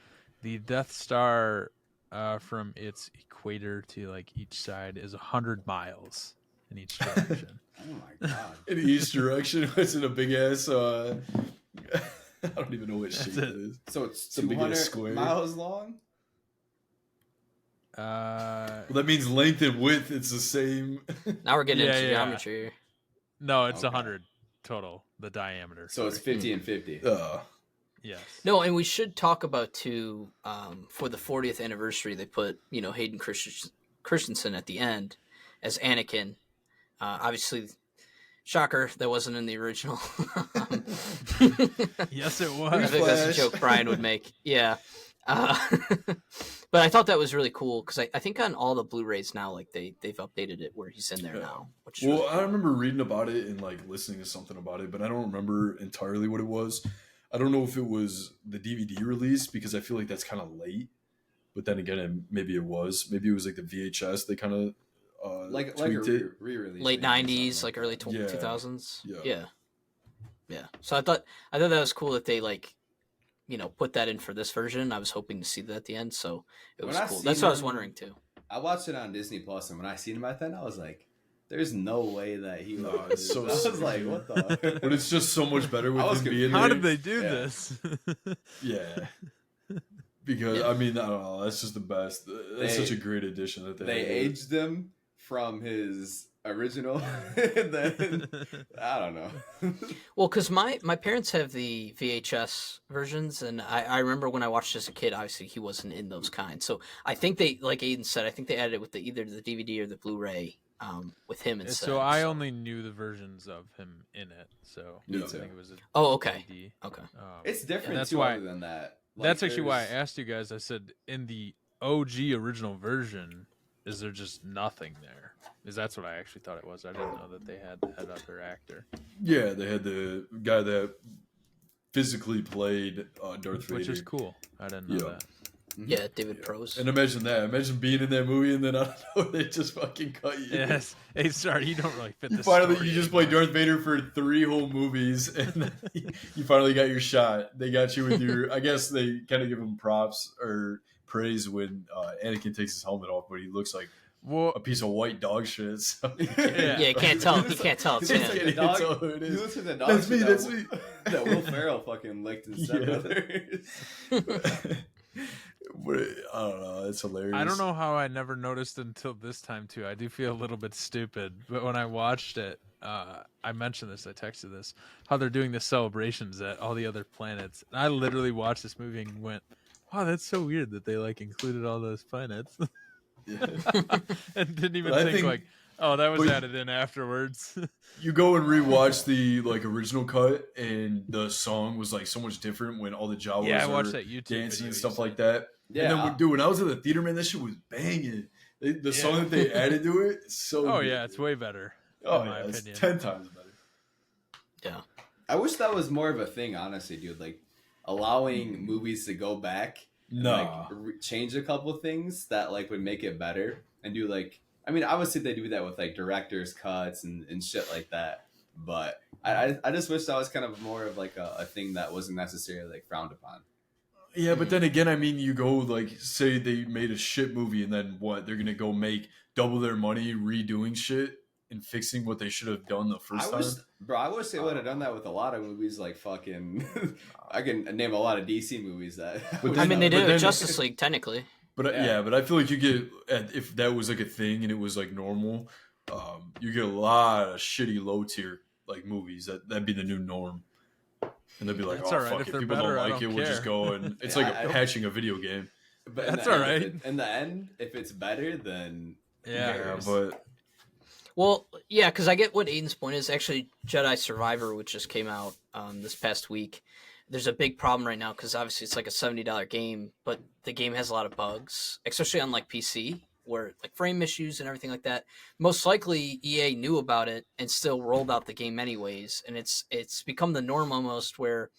The Death Star, from its equator to like each side, is 100 miles in each direction. oh my god! In each direction, it's in a big ass. I don't even know what shape That's it it. is. So it's It's a big ass 200 square. miles long. Well, that means length and width. It's the same. Now we're getting yeah, into yeah. geometry here. No, it's Okay. 100 total. The diameter. So it's 50 and 50. Yes. No, and we should talk about too. For the 40th anniversary, they put Hayden Christensen at the end as Anakin. Obviously, shocker, that wasn't in the original. Yes, it I was. think that's a Flash. joke Brian would make. Yeah. But I thought that was really cool because I think on all the Blu-rays now, like they've updated it where he's in there Yeah. now. Which is Well, really I cool. remember reading about it and like listening to something about it, but I don't remember entirely what it was. I don't know if it was the DVD release because I feel like that's kind of late. But then again, maybe it was. Maybe it was like the VHS. They kind of like a tweaked it. re-release, Late maybe, '90s, like early Yeah. 2000s. Yeah. Yeah. So I thought that was cool that they like, put that in for this version. I was hoping to see that at the end, so it was When I cool. seen That's what I was them- wondering too. I watched it on Disney Plus, and when I seen him back then, I was like, "There's no way that he No, would." it's so I was sick, like, dude. "What the?" But it's just so much better with I was him being confused. How there. did they do Yeah. this? Yeah. Because Yeah. I mean, I don't know. That's just the best. That's They- such a great addition that They had. aged him from his original, and then I don't know. Well, because my parents have the VHS versions, and I remember when I watched as a kid, obviously he wasn't in those kinds. So I think they, like Aiden said, I think they added it with either the DVD or the Blu-ray with him instead. So I only knew the versions of him in it. So Me I too. think it was a Oh, okay. DVD. Okay. It's different that's too. why- Other than that, That's actually why I asked you guys. I said, in the OG original version, is there just nothing there? Is that's what I actually thought it was. I didn't know that they had other actor, Yeah, they had the guy that physically played Darth Vader. which is cool. I didn't know Yeah. that. Yeah, David Prose. And imagine that. Imagine being in that movie and then I don't know, they just fucking cut you. Yes. Hey, sorry, you don't really fit You this. finally, story you just played anymore. Darth Vader for 3 whole movies, and then you finally got your shot. They got you with your. I guess they kind of give him props or praise when Anakin takes his helmet off, but he looks like Well, a piece of white dog shit. So Yeah. Yeah, you can't tell. You can't tell. It's He him. looks like the It's dog. all who it He is. looks like the dog. That's me, shit that's that, me. That Will Ferrell fucking licked his Yeah. stepbrother. But I don't know. It's hilarious. I don't know how I never noticed until this time too. I do feel a little bit stupid, but when I watched it, I mentioned this. I texted this. How they're doing the celebrations at all the other planets. And I literally watched this movie and went, "Wow, that's so weird that they like included all those planets," Yeah. and didn't even But I think, think- like, "Oh, that was but- added in afterwards." You go and rewatch the original cut, and the song was like so much different when all the Jawas Yeah, I are watched that YouTube dancing video and you stuff sent. like that. Yeah, And then, dude, when I was at the theater, man, that shit was banging. The song Yeah. that they added to it, is so Oh good, yeah, it's dude. way better. Oh in my yeah, it's opinion. 10 times better. Yeah. I wish that was more of a thing, honestly, dude. Like allowing movies to go back, and, Nah. like change a couple things that like would make it better, and do like. I mean, obviously they do that with like director's cuts and shit like that. But I just wish that was kind of more of like a thing that wasn't necessarily like frowned upon. Yeah, but then again, I mean, you go like say they made a shit movie, and then what? They're gonna go make double their money redoing shit and fixing what they should have done the first time. I wish they would have done that with a lot of movies. Like fucking, I can name a lot of DC movies that. But I then- mean, they did but it then- with Justice League, technically. But Yeah. yeah, but I feel like you get if that was like a thing and it was like normal, you get a lot of shitty low tier like movies that'd be the new norm, and they'd be like, That's oh all right. fuck, If if they're people better, don't I like don't it, we'll just care. go and it's Yeah, like I- hatching a video game. But in That's the all end, right. In the end, if it's better, then Yeah. but Well, yeah, because I get what Aiden's point is. Actually, Jedi Survivor, which just came out this past week, there's a big problem right now because obviously it's like a $70 game, but the game has a lot of bugs, especially on like PC, where like frame issues and everything like that. Most likely, EA knew about it and still rolled out the game anyways, and it's become the norm almost where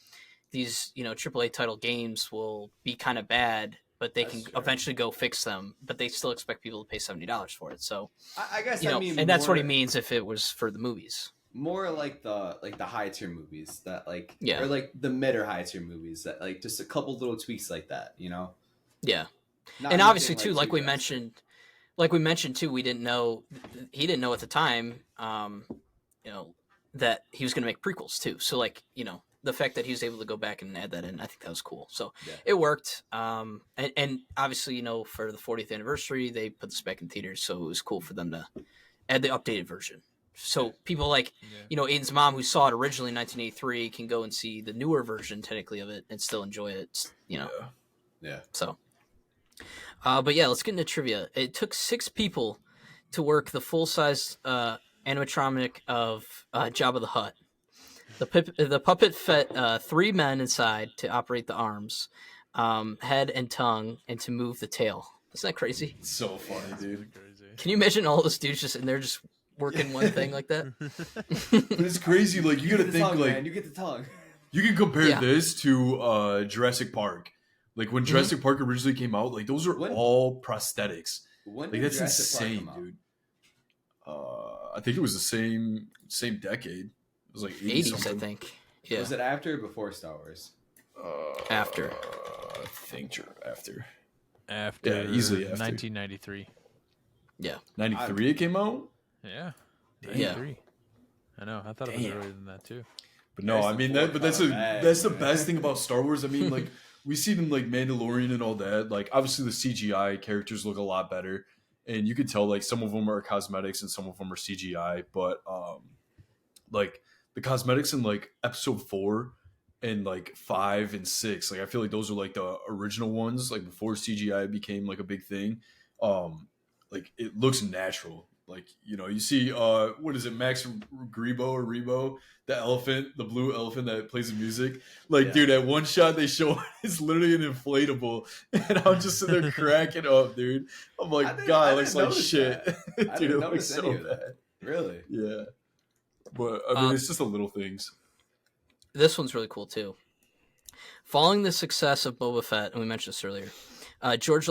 these AAA title games will be kind of bad, but they That's can true. eventually go fix them, but they still expect people to pay $70 for it. So I guess you know, I mean, and that's what he more- means if it was for the movies. More like the high tier movies that like Yeah. or like the mid or high tier movies that like just a couple little tweaks like that, Yeah, Not and obviously anything, too, like too we drastic. mentioned too, we didn't know, he didn't know at the time, that he was going to make prequels too. So like the fact that he was able to go back and add that in, I think that was cool. So Yeah. it worked. And obviously for the 40th anniversary, they put this back in theaters, so it was cool for them to add the updated version. So people like Aiden's mom, who saw it originally in 1983, can go and see the newer version technically of it and still enjoy it. Yeah. So, but yeah, let's get into trivia. It took 6 people to work the full-size animatronic of Jabba the Hutt. The puppet fit 3 men inside to operate the arms, head and tongue, and to move the tail. Isn't that crazy? it's so funny, That's dude. pretty crazy. Can you imagine all those dudes just in there just working one thing like that? But it's crazy. Like you get gotta the think tongue, like man. You get the tongue. You can compare Yeah. this to Jurassic Park. Like when Jurassic Park originally came out, like those are all prosthetics. When Like did that's Jurassic Park insane, come out? dude. I think it was the same decade. It was like 80 80s, something. I think. Yeah. Was it after or before Star Wars? After. I think after. After Yeah, easily after. 1993. Yeah. 93 it came out? Yeah. Yeah. 93. I know. I thought it was Damn. earlier than that too. But no, I mean that's the best thing about Star Wars. I mean, like we see them like Mandalorian and all that. Like obviously the CGI characters look a lot better, and you could tell like some of them are cosmetics and some of them are CGI. But like the cosmetics in like Episode 4 and like 5 and 6, like I feel like those are like the original ones, like before CGI became like a big thing. Like it looks natural. Like, you know, you see what is it, Max Rebo, the elephant, the blue elephant that plays the music. Like, dude, at one shot they show it's literally an inflatable, and I'm just sitting there cracking up, dude. I'm like, God, it looks like shit. Dude, it looks so bad. Really? Yeah. But I mean, it's just the little things. This one's really cool too. Following the success of Boba Fett, and we mentioned this earlier, George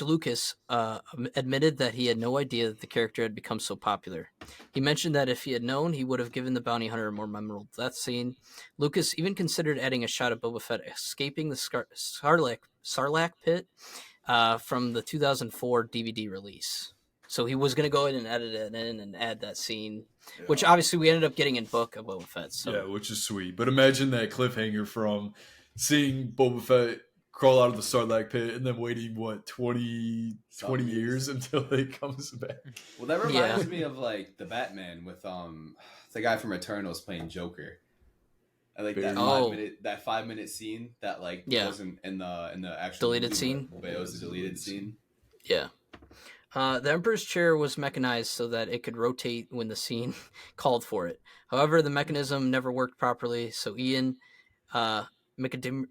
Lucas admitted that he had no idea that the character had become so popular. He mentioned that if he had known, he would have given the bounty hunter a more memorable death scene. Lucas even considered adding a shot of Boba Fett escaping the Sarlacc pit from the 2004 DVD release. So he was going to go in and edit it in and add that scene, which obviously we ended up getting in book of Boba Fett. So. Yeah, which is sweet. But imagine that cliffhanger from seeing Boba Fett crawl out of the Sarlacc pit and then waiting, 20 years until it comes back. Well, that reminds me of like the Batman with the guy from Eternals playing Joker. I like that 5-minute scene that wasn't in the actual deleted movie, scene, but it was a deleted scene. Yeah. The Emperor's chair was mechanized so that it could rotate when the scene called for it. However, the mechanism never worked properly, so Ian McDiarmid,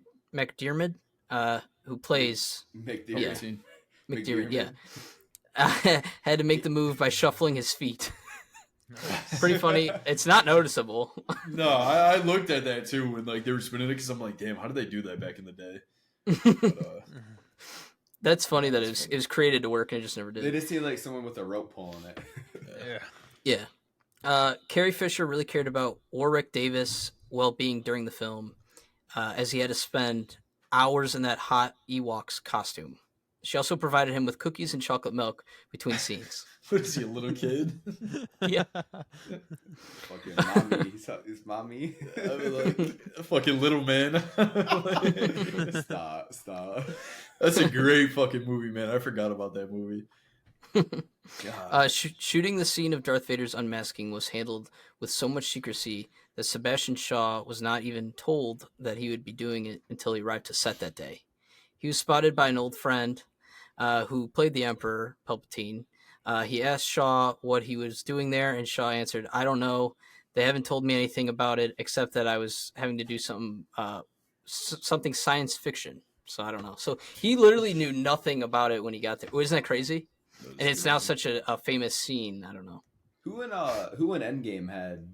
who plays McDiarmid, had to make the move by shuffling his feet. Pretty funny. It's not noticeable. No, I looked at that too when like they were spinning it because I'm like, damn, how did they do that back in the day? But, that's funny that it was created to work and it just never did. They just see like someone with a rope pulling it. Yeah. Carrie Fisher really cared about Warwick Davis' well-being during the film, as he had to spend hours in that hot Ewoks costume. She also provided him with cookies and chocolate milk between scenes. What is he, a little kid? Yeah. Fucking mommy. Is mommy? I mean, like, fucking little man. Stop. That's a great fucking movie, man. I forgot about that movie. God. Shooting the scene of Darth Vader's unmasking was handled with so much secrecy that Sebastian Shaw was not even told that he would be doing it until he arrived to set that day. He was spotted by an old friend who played the Emperor, Palpatine. He asked Shaw what he was doing there, and Shaw answered, "I don't know. They haven't told me anything about it except that I was having to do something science fiction. So I don't know." So he literally knew nothing about it when he got there. Isn't that crazy? And it's now such a famous scene. I don't know. Who in Endgame had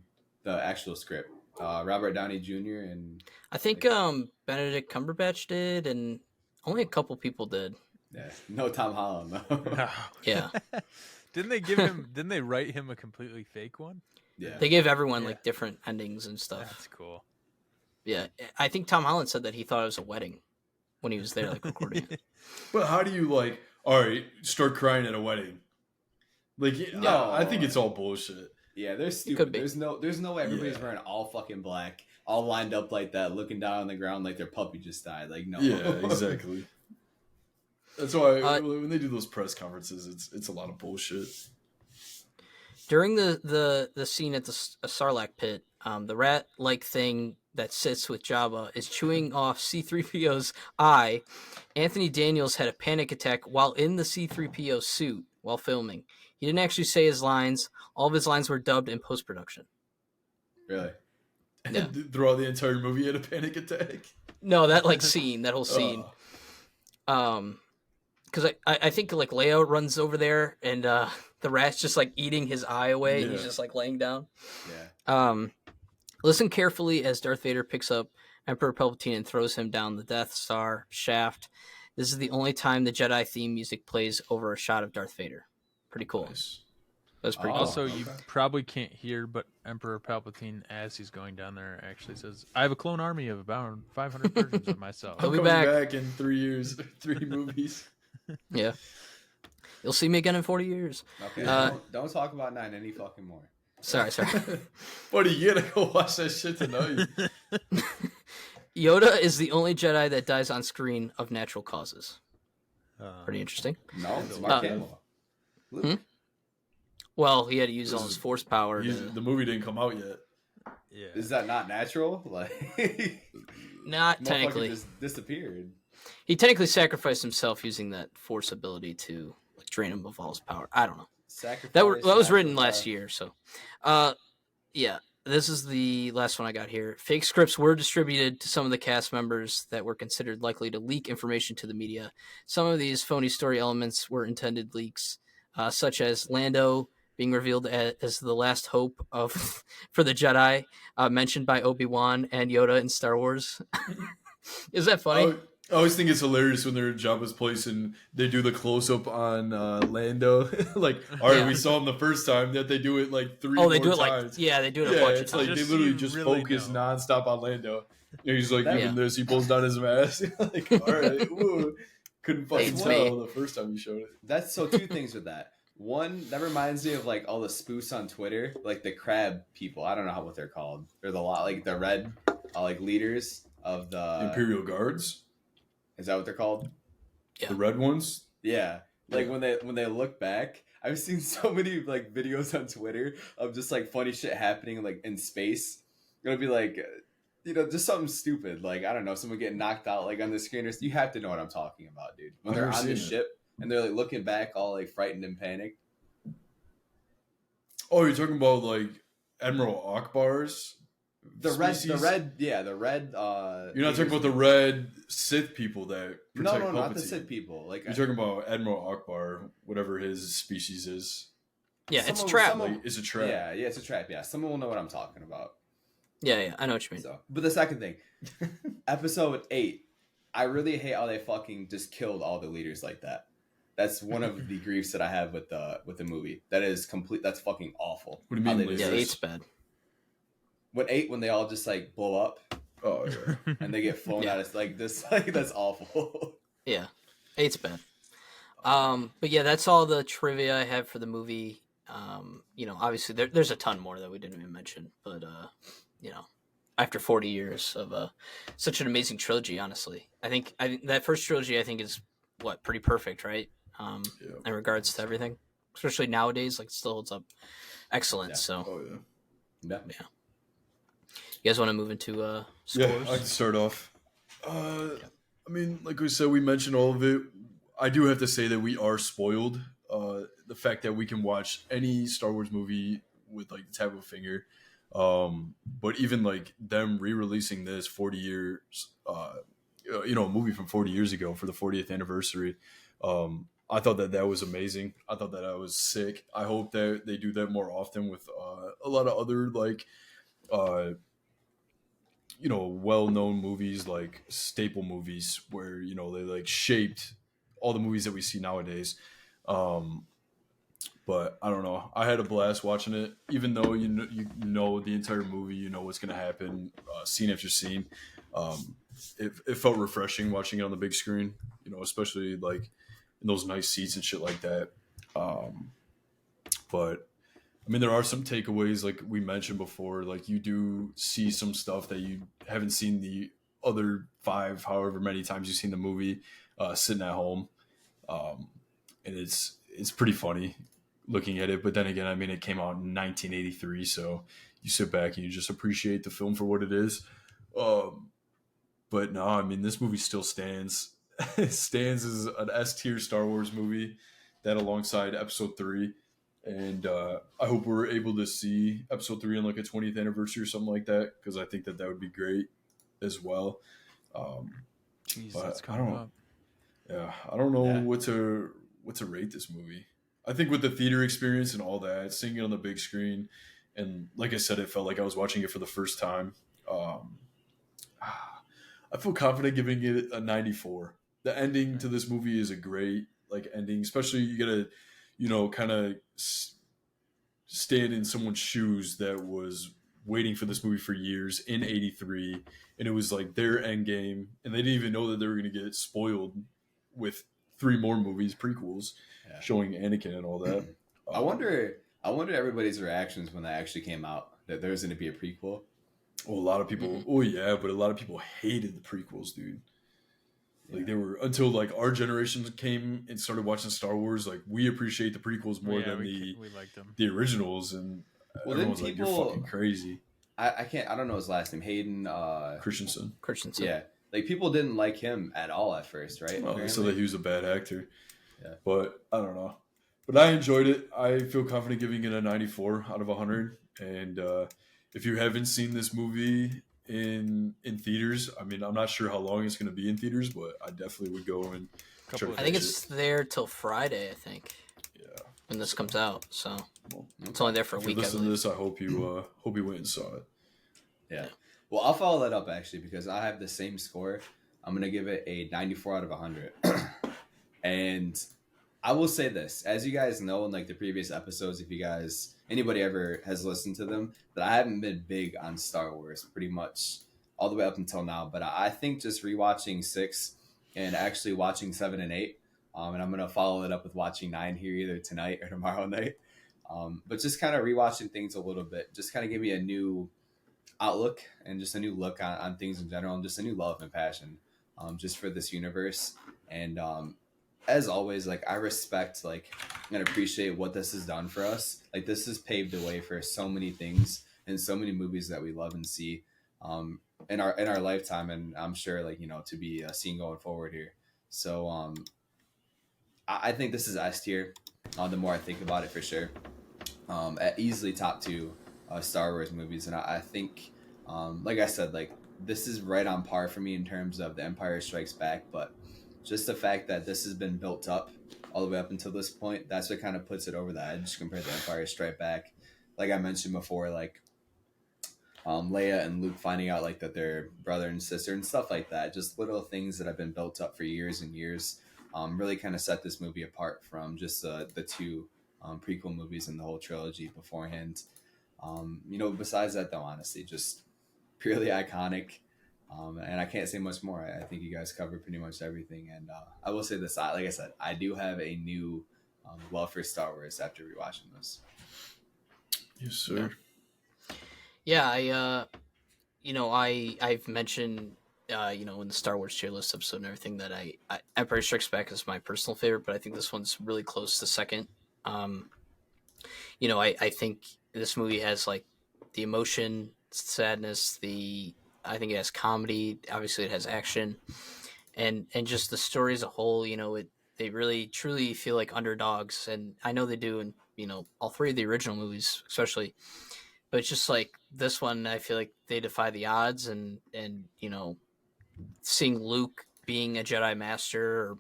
the actual script? Robert Downey Jr. and I think Benedict Cumberbatch did, and only a couple people did. Yeah, no Tom Holland though. Yeah. Didn't they write him a completely fake one? Yeah. They gave everyone like different endings and stuff. That's cool. Yeah. I think Tom Holland said that he thought it was a wedding when he was there like recording it. But how do you like, all right, start crying at a wedding? Like, no, I think it's all bullshit. Yeah, they're stupid. There's no way everybody's wearing all fucking black, all lined up like that, looking down on the ground like their puppy just died. Like, no. Yeah, exactly. That's why when they do those press conferences, it's a lot of bullshit. During the scene at the Sarlacc pit, the rat-like thing that sits with Jabba is chewing off C-3PO's eye. Anthony Daniels had a panic attack while in the C-3PO suit while filming. He didn't actually say his lines. All of his lines were dubbed in post-production. Really? Yeah. Throughout the entire movie, he had a panic attack? No, that whole scene. Because I think like Leo runs over there and the rat's just like eating his eye away and he's just like laying down. Yeah. Listen carefully as Darth Vader picks up Emperor Palpatine and throws him down the Death Star shaft. This is the only time the Jedi theme music plays over a shot of Darth Vader. Pretty cool. Nice. That's pretty Oh, cool. Also, okay. you probably can't hear, but Emperor Palpatine, as he's going down there, actually says, "I have a clone army of about 500 versions of myself." He'll I'm be coming back. back in 3 years, 3 movies. Yeah. You'll see me again in 40 years. Okay, don't talk about 9 any fucking more. Sorry. Buddy, you gotta go watch that shit tonight. Yoda is the only Jedi that dies on screen of natural causes. Pretty interesting. No, it's Mark Hamill. Luke. Well, he had to use all his force power. The movie didn't come out yet. Yeah. Is that not natural? Like, Not motherfucker technically. just disappeared. He technically sacrificed himself using that force ability to drain him of all his power. I don't know. That was written last year, so. Yeah, this is the last one I got here. Fake scripts were distributed to some of the cast members that were considered likely to leak information to the media. Some of these phony story elements were intended leaks, such as Lando being revealed as the last hope of for the Jedi, mentioned by Obi-Wan and Yoda in Star Wars. Is that funny? I always think it's hilarious when they're at Jabba's place and they do the close-up on Lando. Like, all right, we saw him the first time, that they do it like 3 Oh, they do it times. they do it a bunch of it's like times. they literally just focus nonstop on Lando. And he's like doing this, he pulls down his mask. Like, all right, ooh. Couldn't fucking It's tell me. the first time you showed it. That's so 2 things with that. One, that reminds me of like all the spoofs on Twitter, like the crab people. I don't know what they're called. They're like the red, like leaders of the Imperial Guards, Is that what they're called? Yeah. the red ones. Yeah. Like when they look back, I've seen so many like videos on Twitter of just like funny shit happening like in space. It'll be like, just something stupid. Like, I don't know, someone getting knocked out like on the screen. You have to know what I'm talking about, dude. When they're on the ship and they're like looking back all like frightened and panicked. Oh, you're talking about like Admiral Akbar's The species? red. You're not talking about the red Sith people that protect No, Palpatine. not the Sith people. Like, You're talking about Admiral Akbar, whatever his species is. Yeah, it's a trap. It's a trap. Yeah, it's a trap. Yeah, someone will know what I'm talking about. Yeah, I know what you mean. So, but the second thing, episode 8, I really hate how they fucking just killed all the leaders like that. That's one of the griefs that I have with the movie. That is complete. That's fucking awful. What do you mean? Yeah, 8's bad. When they all just like blow up Oh yeah. and they get flown out, it's like this. Like, that's awful. Yeah, 8's bad. But yeah, that's all the trivia I have for the movie. Obviously there's a ton more that we didn't even mention, but after 40 years of such an amazing trilogy, honestly, I think that first trilogy is pretty perfect, right? In regards to everything, especially nowadays, like it still holds up excellent. Yeah. So, Oh yeah. yeah. You guys want to move into scores? Yeah, I can start off. I mean, like we said, we mentioned all of it. I do have to say that we are spoiled. The fact that we can watch any Star Wars movie with like the tap of a finger. But even like them re-releasing this 40 years, a movie from 40 years ago for the 40th anniversary. I thought that was amazing. I thought that was sick. I hope that they do that more often with a lot of other like, well-known movies, like staple movies where, they like shaped all the movies that we see nowadays. But I don't know. I had a blast watching it, even though you know the entire movie, you know what's going to happen, scene after scene. It felt refreshing watching it on the big screen, especially like in those nice seats and shit like that. But I mean, there are some takeaways, like we mentioned before. Like you do see some stuff that you haven't seen the other 5, however many times you've seen the movie, sitting at home, and it's pretty funny looking at it. But then again, I mean, it came out in 1983, so you sit back and you just appreciate the film for what it is. But no, I mean, this movie still stands. It stands as an S tier Star Wars movie, that alongside Episode 3. And I hope we're able to see Episode 3 on like a 20th anniversary or something like that, because I think that would be great as well. Jeez, but that's coming up. Yeah, I don't know what to rate this movie. I think with the theater experience and all that, seeing it on the big screen and like I said, it felt like I was watching it for the first time. Um, I feel confident giving it a 94. The ending to this movie is a great like ending, especially you gotta, kind of stand in someone's shoes that was waiting for this movie for years in '83, and it was like their end game, and they didn't even know that they were gonna get spoiled with three more movies, prequels, Yeah. showing Anakin and all that. I wonder everybody's reactions when that actually came out, that there was going to be a prequel. Well, a lot of people, Mhm. oh yeah, but a lot of people hated the prequels, dude. Like they were until like our generation came and started watching Star Wars. Like we appreciate the prequels more than we liked them. the originals, and Well, then everyone's like, "You're fucking crazy." I can't. I don't know his last name. Hayden. Christensen. Yeah, like people didn't like him at all at first, right? Well, they said that he was a bad actor. Yeah. But I don't know. But I enjoyed it. I feel confident giving it a 94 out of 100. And if you haven't seen this movie in theaters, I mean, I'm not sure how long it's going to be in theaters, but I definitely would go and try to I think catch it's there till Friday. I think. Yeah. When this comes out, so Well, it's only there for a if week. you listen to this, I hope you went and saw it. Yeah. Well, I'll follow that up actually because I have the same score. I'm gonna give it a 94 out of 100. And I will say this, as you guys know in like the previous episodes, if anybody ever has listened to them, that I haven't been big on Star Wars pretty much all the way up until now. But I think just rewatching 6 and actually watching 7 and 8, and I'm gonna follow it up with watching 9 here either tonight or tomorrow night. But just kind of rewatching things a little bit, just kind of give me a new outlook and just a new look on things in general, and just a new love and passion, just for this universe. And as always, like I respect like and appreciate what this has done for us. Like this has paved the way for so many things and so many movies that we love and see in our lifetime, and I'm sure like to be seen going forward here. So I think this is S tier. The more I think about it, for sure, at easily top 2 Star Wars movies, and I think like I said, like this is right on par for me in terms of The Empire Strikes Back, but just the fact that this has been built up all the way up until this point, that's what kind of puts it over the edge compared to Empire Strike Back. Like I mentioned before, like Leia and Luke finding out like that they're brother and sister and stuff like that. Just little things that have been built up for years and years. Really kind of set this movie apart from just the 2 prequel movies and the whole trilogy beforehand. Besides that though, honestly, just purely iconic. And I can't say much more. I think you guys covered pretty much everything. And I will say this, like I said, I do have a new love for Star Wars after rewatching this. Yes, sir. Yeah, I've mentioned, in the Star Wars tier list episode and everything that I Empire Strikes Back is my personal favorite, but I think this one's really close to second. I think this movie has like the emotion, sadness, I think it has comedy. Obviously, it has action, and just the story as a whole. They really truly feel like underdogs, and I know they do in all 3 of the original movies, especially. But it's just like this one, I feel like they defy the odds, and seeing Luke being a Jedi Master, or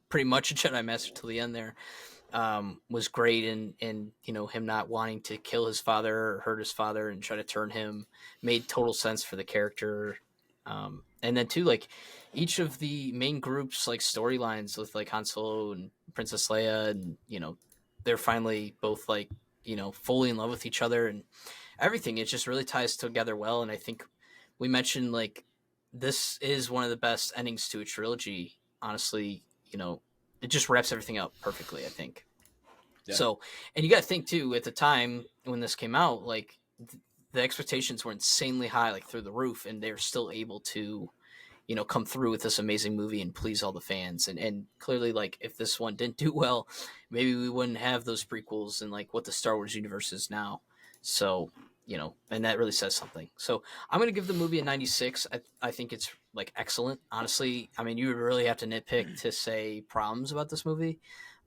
pretty much a Jedi Master till the end there, was great, and him not wanting to kill his father or hurt his father and try to turn him made total sense for the character. And then too, like each of the main groups, like storylines with like Han Solo and Princess Leia, and they're finally both like fully in love with each other, and everything, it just really ties together well. And I think we mentioned like this is one of the best endings to a trilogy, honestly. It just wraps everything up perfectly, I think. Yeah. So, and you got to think too, at the time when this came out, like the expectations were insanely high, like through the roof, and they're still able to, come through with this amazing movie and please all the fans. And clearly, like if this one didn't do well, maybe we wouldn't have those prequels and like what the Star Wars universe is now. So, and that really says something. So I'm going to give the movie a 96. I think it's like excellent. Honestly, I mean, you would really have to nitpick to say problems about this movie.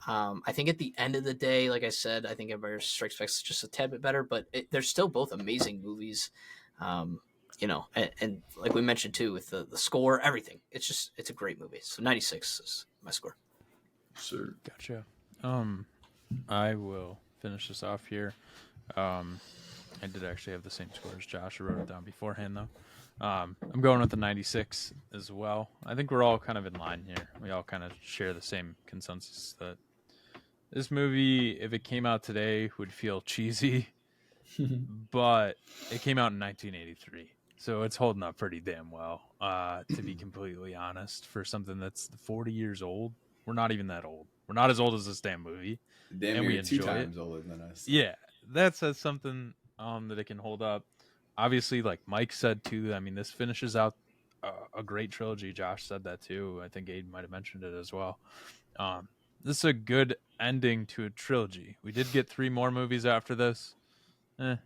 I think at the end of the day, like I said, I think Empire Strikes Back is just a tad bit better, but they're still both amazing movies. And like we mentioned too, with the score, everything, it's a great movie. So 96 is my score. Sure. Gotcha. I will finish this off here. I did actually have the same score as Josh. I wrote it down beforehand, though. I'm going with the 96 as well. I think we're all kind of in line here. We all kind of share the same consensus that this movie, if it came out today, would feel cheesy, but it came out in 1983. So it's holding up pretty damn well, to be completely honest, for something that's 40 years old. We're not even that old. We're not as old as this damn movie. Damn and near we enjoy 2 times it. older than us. Yeah, that says something that it can hold up. Obviously, like Mike said too, I mean, this finishes out a great trilogy. Josh said that too. I think Aiden might have mentioned it as well. This is a good ending to a trilogy. We did get 3 more movies after this. You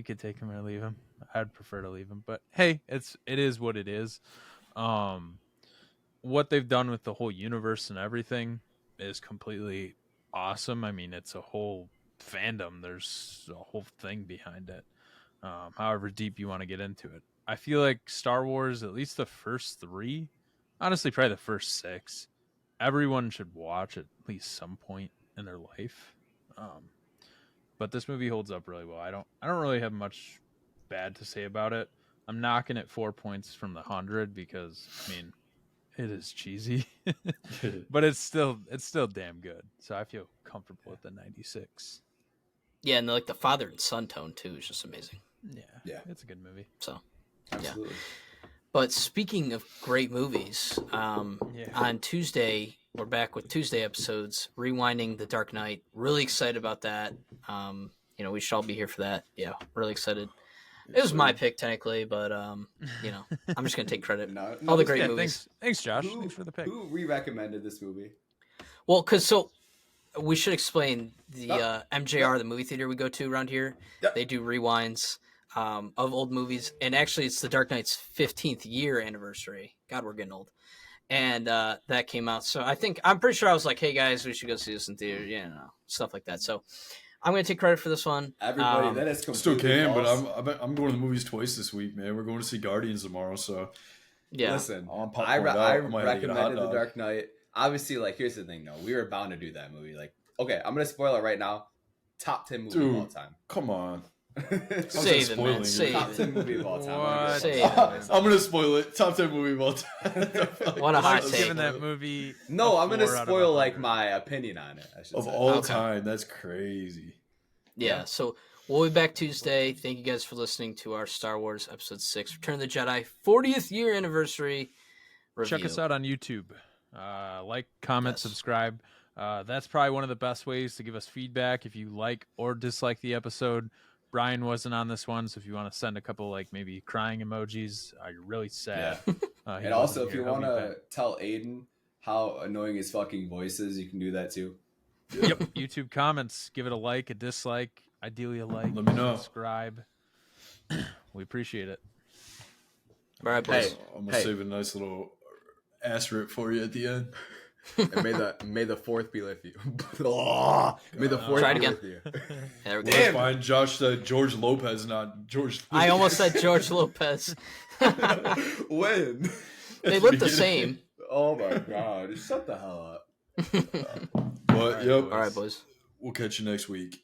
could take him or leave him. I'd prefer to leave him, but hey, it is what it is. What they've done with the whole universe and everything is completely awesome. I mean, it's a whole fandom. There's a whole thing behind it. However deep you want to get into it. I feel like Star Wars, at least the first 3, honestly, probably the first 6, everyone should watch at least some point in their life. But this movie holds up really well. I don't really have much bad to say about it. I'm knocking it 4 points from the 100 because, I mean, it is cheesy, but it's still damn good. So I feel comfortable with the 96. Yeah, and like the father and son tone too is just amazing. Yeah. It's a good movie. So, Absolutely. yeah. But speaking of great movies, on Tuesday we're back with Tuesday episodes, rewinding The Dark Knight. Really excited about that. We shall be here for that. Yeah, really excited. It was my pick technically, but I'm just gonna take credit. All the great movies. Thanks, Josh. Thanks for the pick. Who re-recommended this movie? Well, we should explain the MJR, the movie theater we go to around here. Yep. They do rewinds of old movies, and actually, it's The Dark Knight's 15th year anniversary. God, we're getting old. And that came out. So I'm pretty sure I was like, "Hey guys, we should go see this in theater," stuff like that. So I'm going to take credit for this one. Everybody, that is completely Still can, false. but I'm going to the movies twice this week, man. We're going to see Guardians tomorrow, so Yeah. Listen, I'm pumped I for that. I might have to get a hot recommended The dog. Dark Knight. Obviously, like, here's the thing, though. We were bound to do that movie. Like, okay, I'm going to spoil it right now. Top 10 movie of all time. Come on. Save it, man. spoiling it. Save Top it. 10 movie of all time. What? Save it, man. I'm going to spoil it. Top 10 movie of all time. What a hot Mike's take. giving that movie. No, I'm going to 4 out of spoil, like, 100. my opinion on it, I should Of say. all Okay. time. That's crazy. Yeah, so we'll be back Tuesday. Thank you guys for listening to our Star Wars Episode 6, Return of the Jedi 40th year anniversary review. Check us out on YouTube. Like, comment, Yes. subscribe. That's probably one of the best ways to give us feedback if you like or dislike the episode. Brian wasn't on this one, so if you want to send a couple, like, maybe crying emojis, you're really sad. He And also, wasn't if you here. He'll want be to tell Aiden how annoying his fucking voice is, you can do that, too. back. Yep, YouTube comments. Give it a like, a dislike, ideally a like. Let me know. Subscribe. We appreciate it. All right, boys. Hey. I'm going to save a nice little ass rip for you at the end. And may the fourth be with you. May the fourth Try it be again. with you. There we go. That's fine. Josh said George Lopez, not George. I almost said George Lopez. When? They look the same. Oh my god! Shut the hell up. But, yep. All right, boys. We'll catch you next week.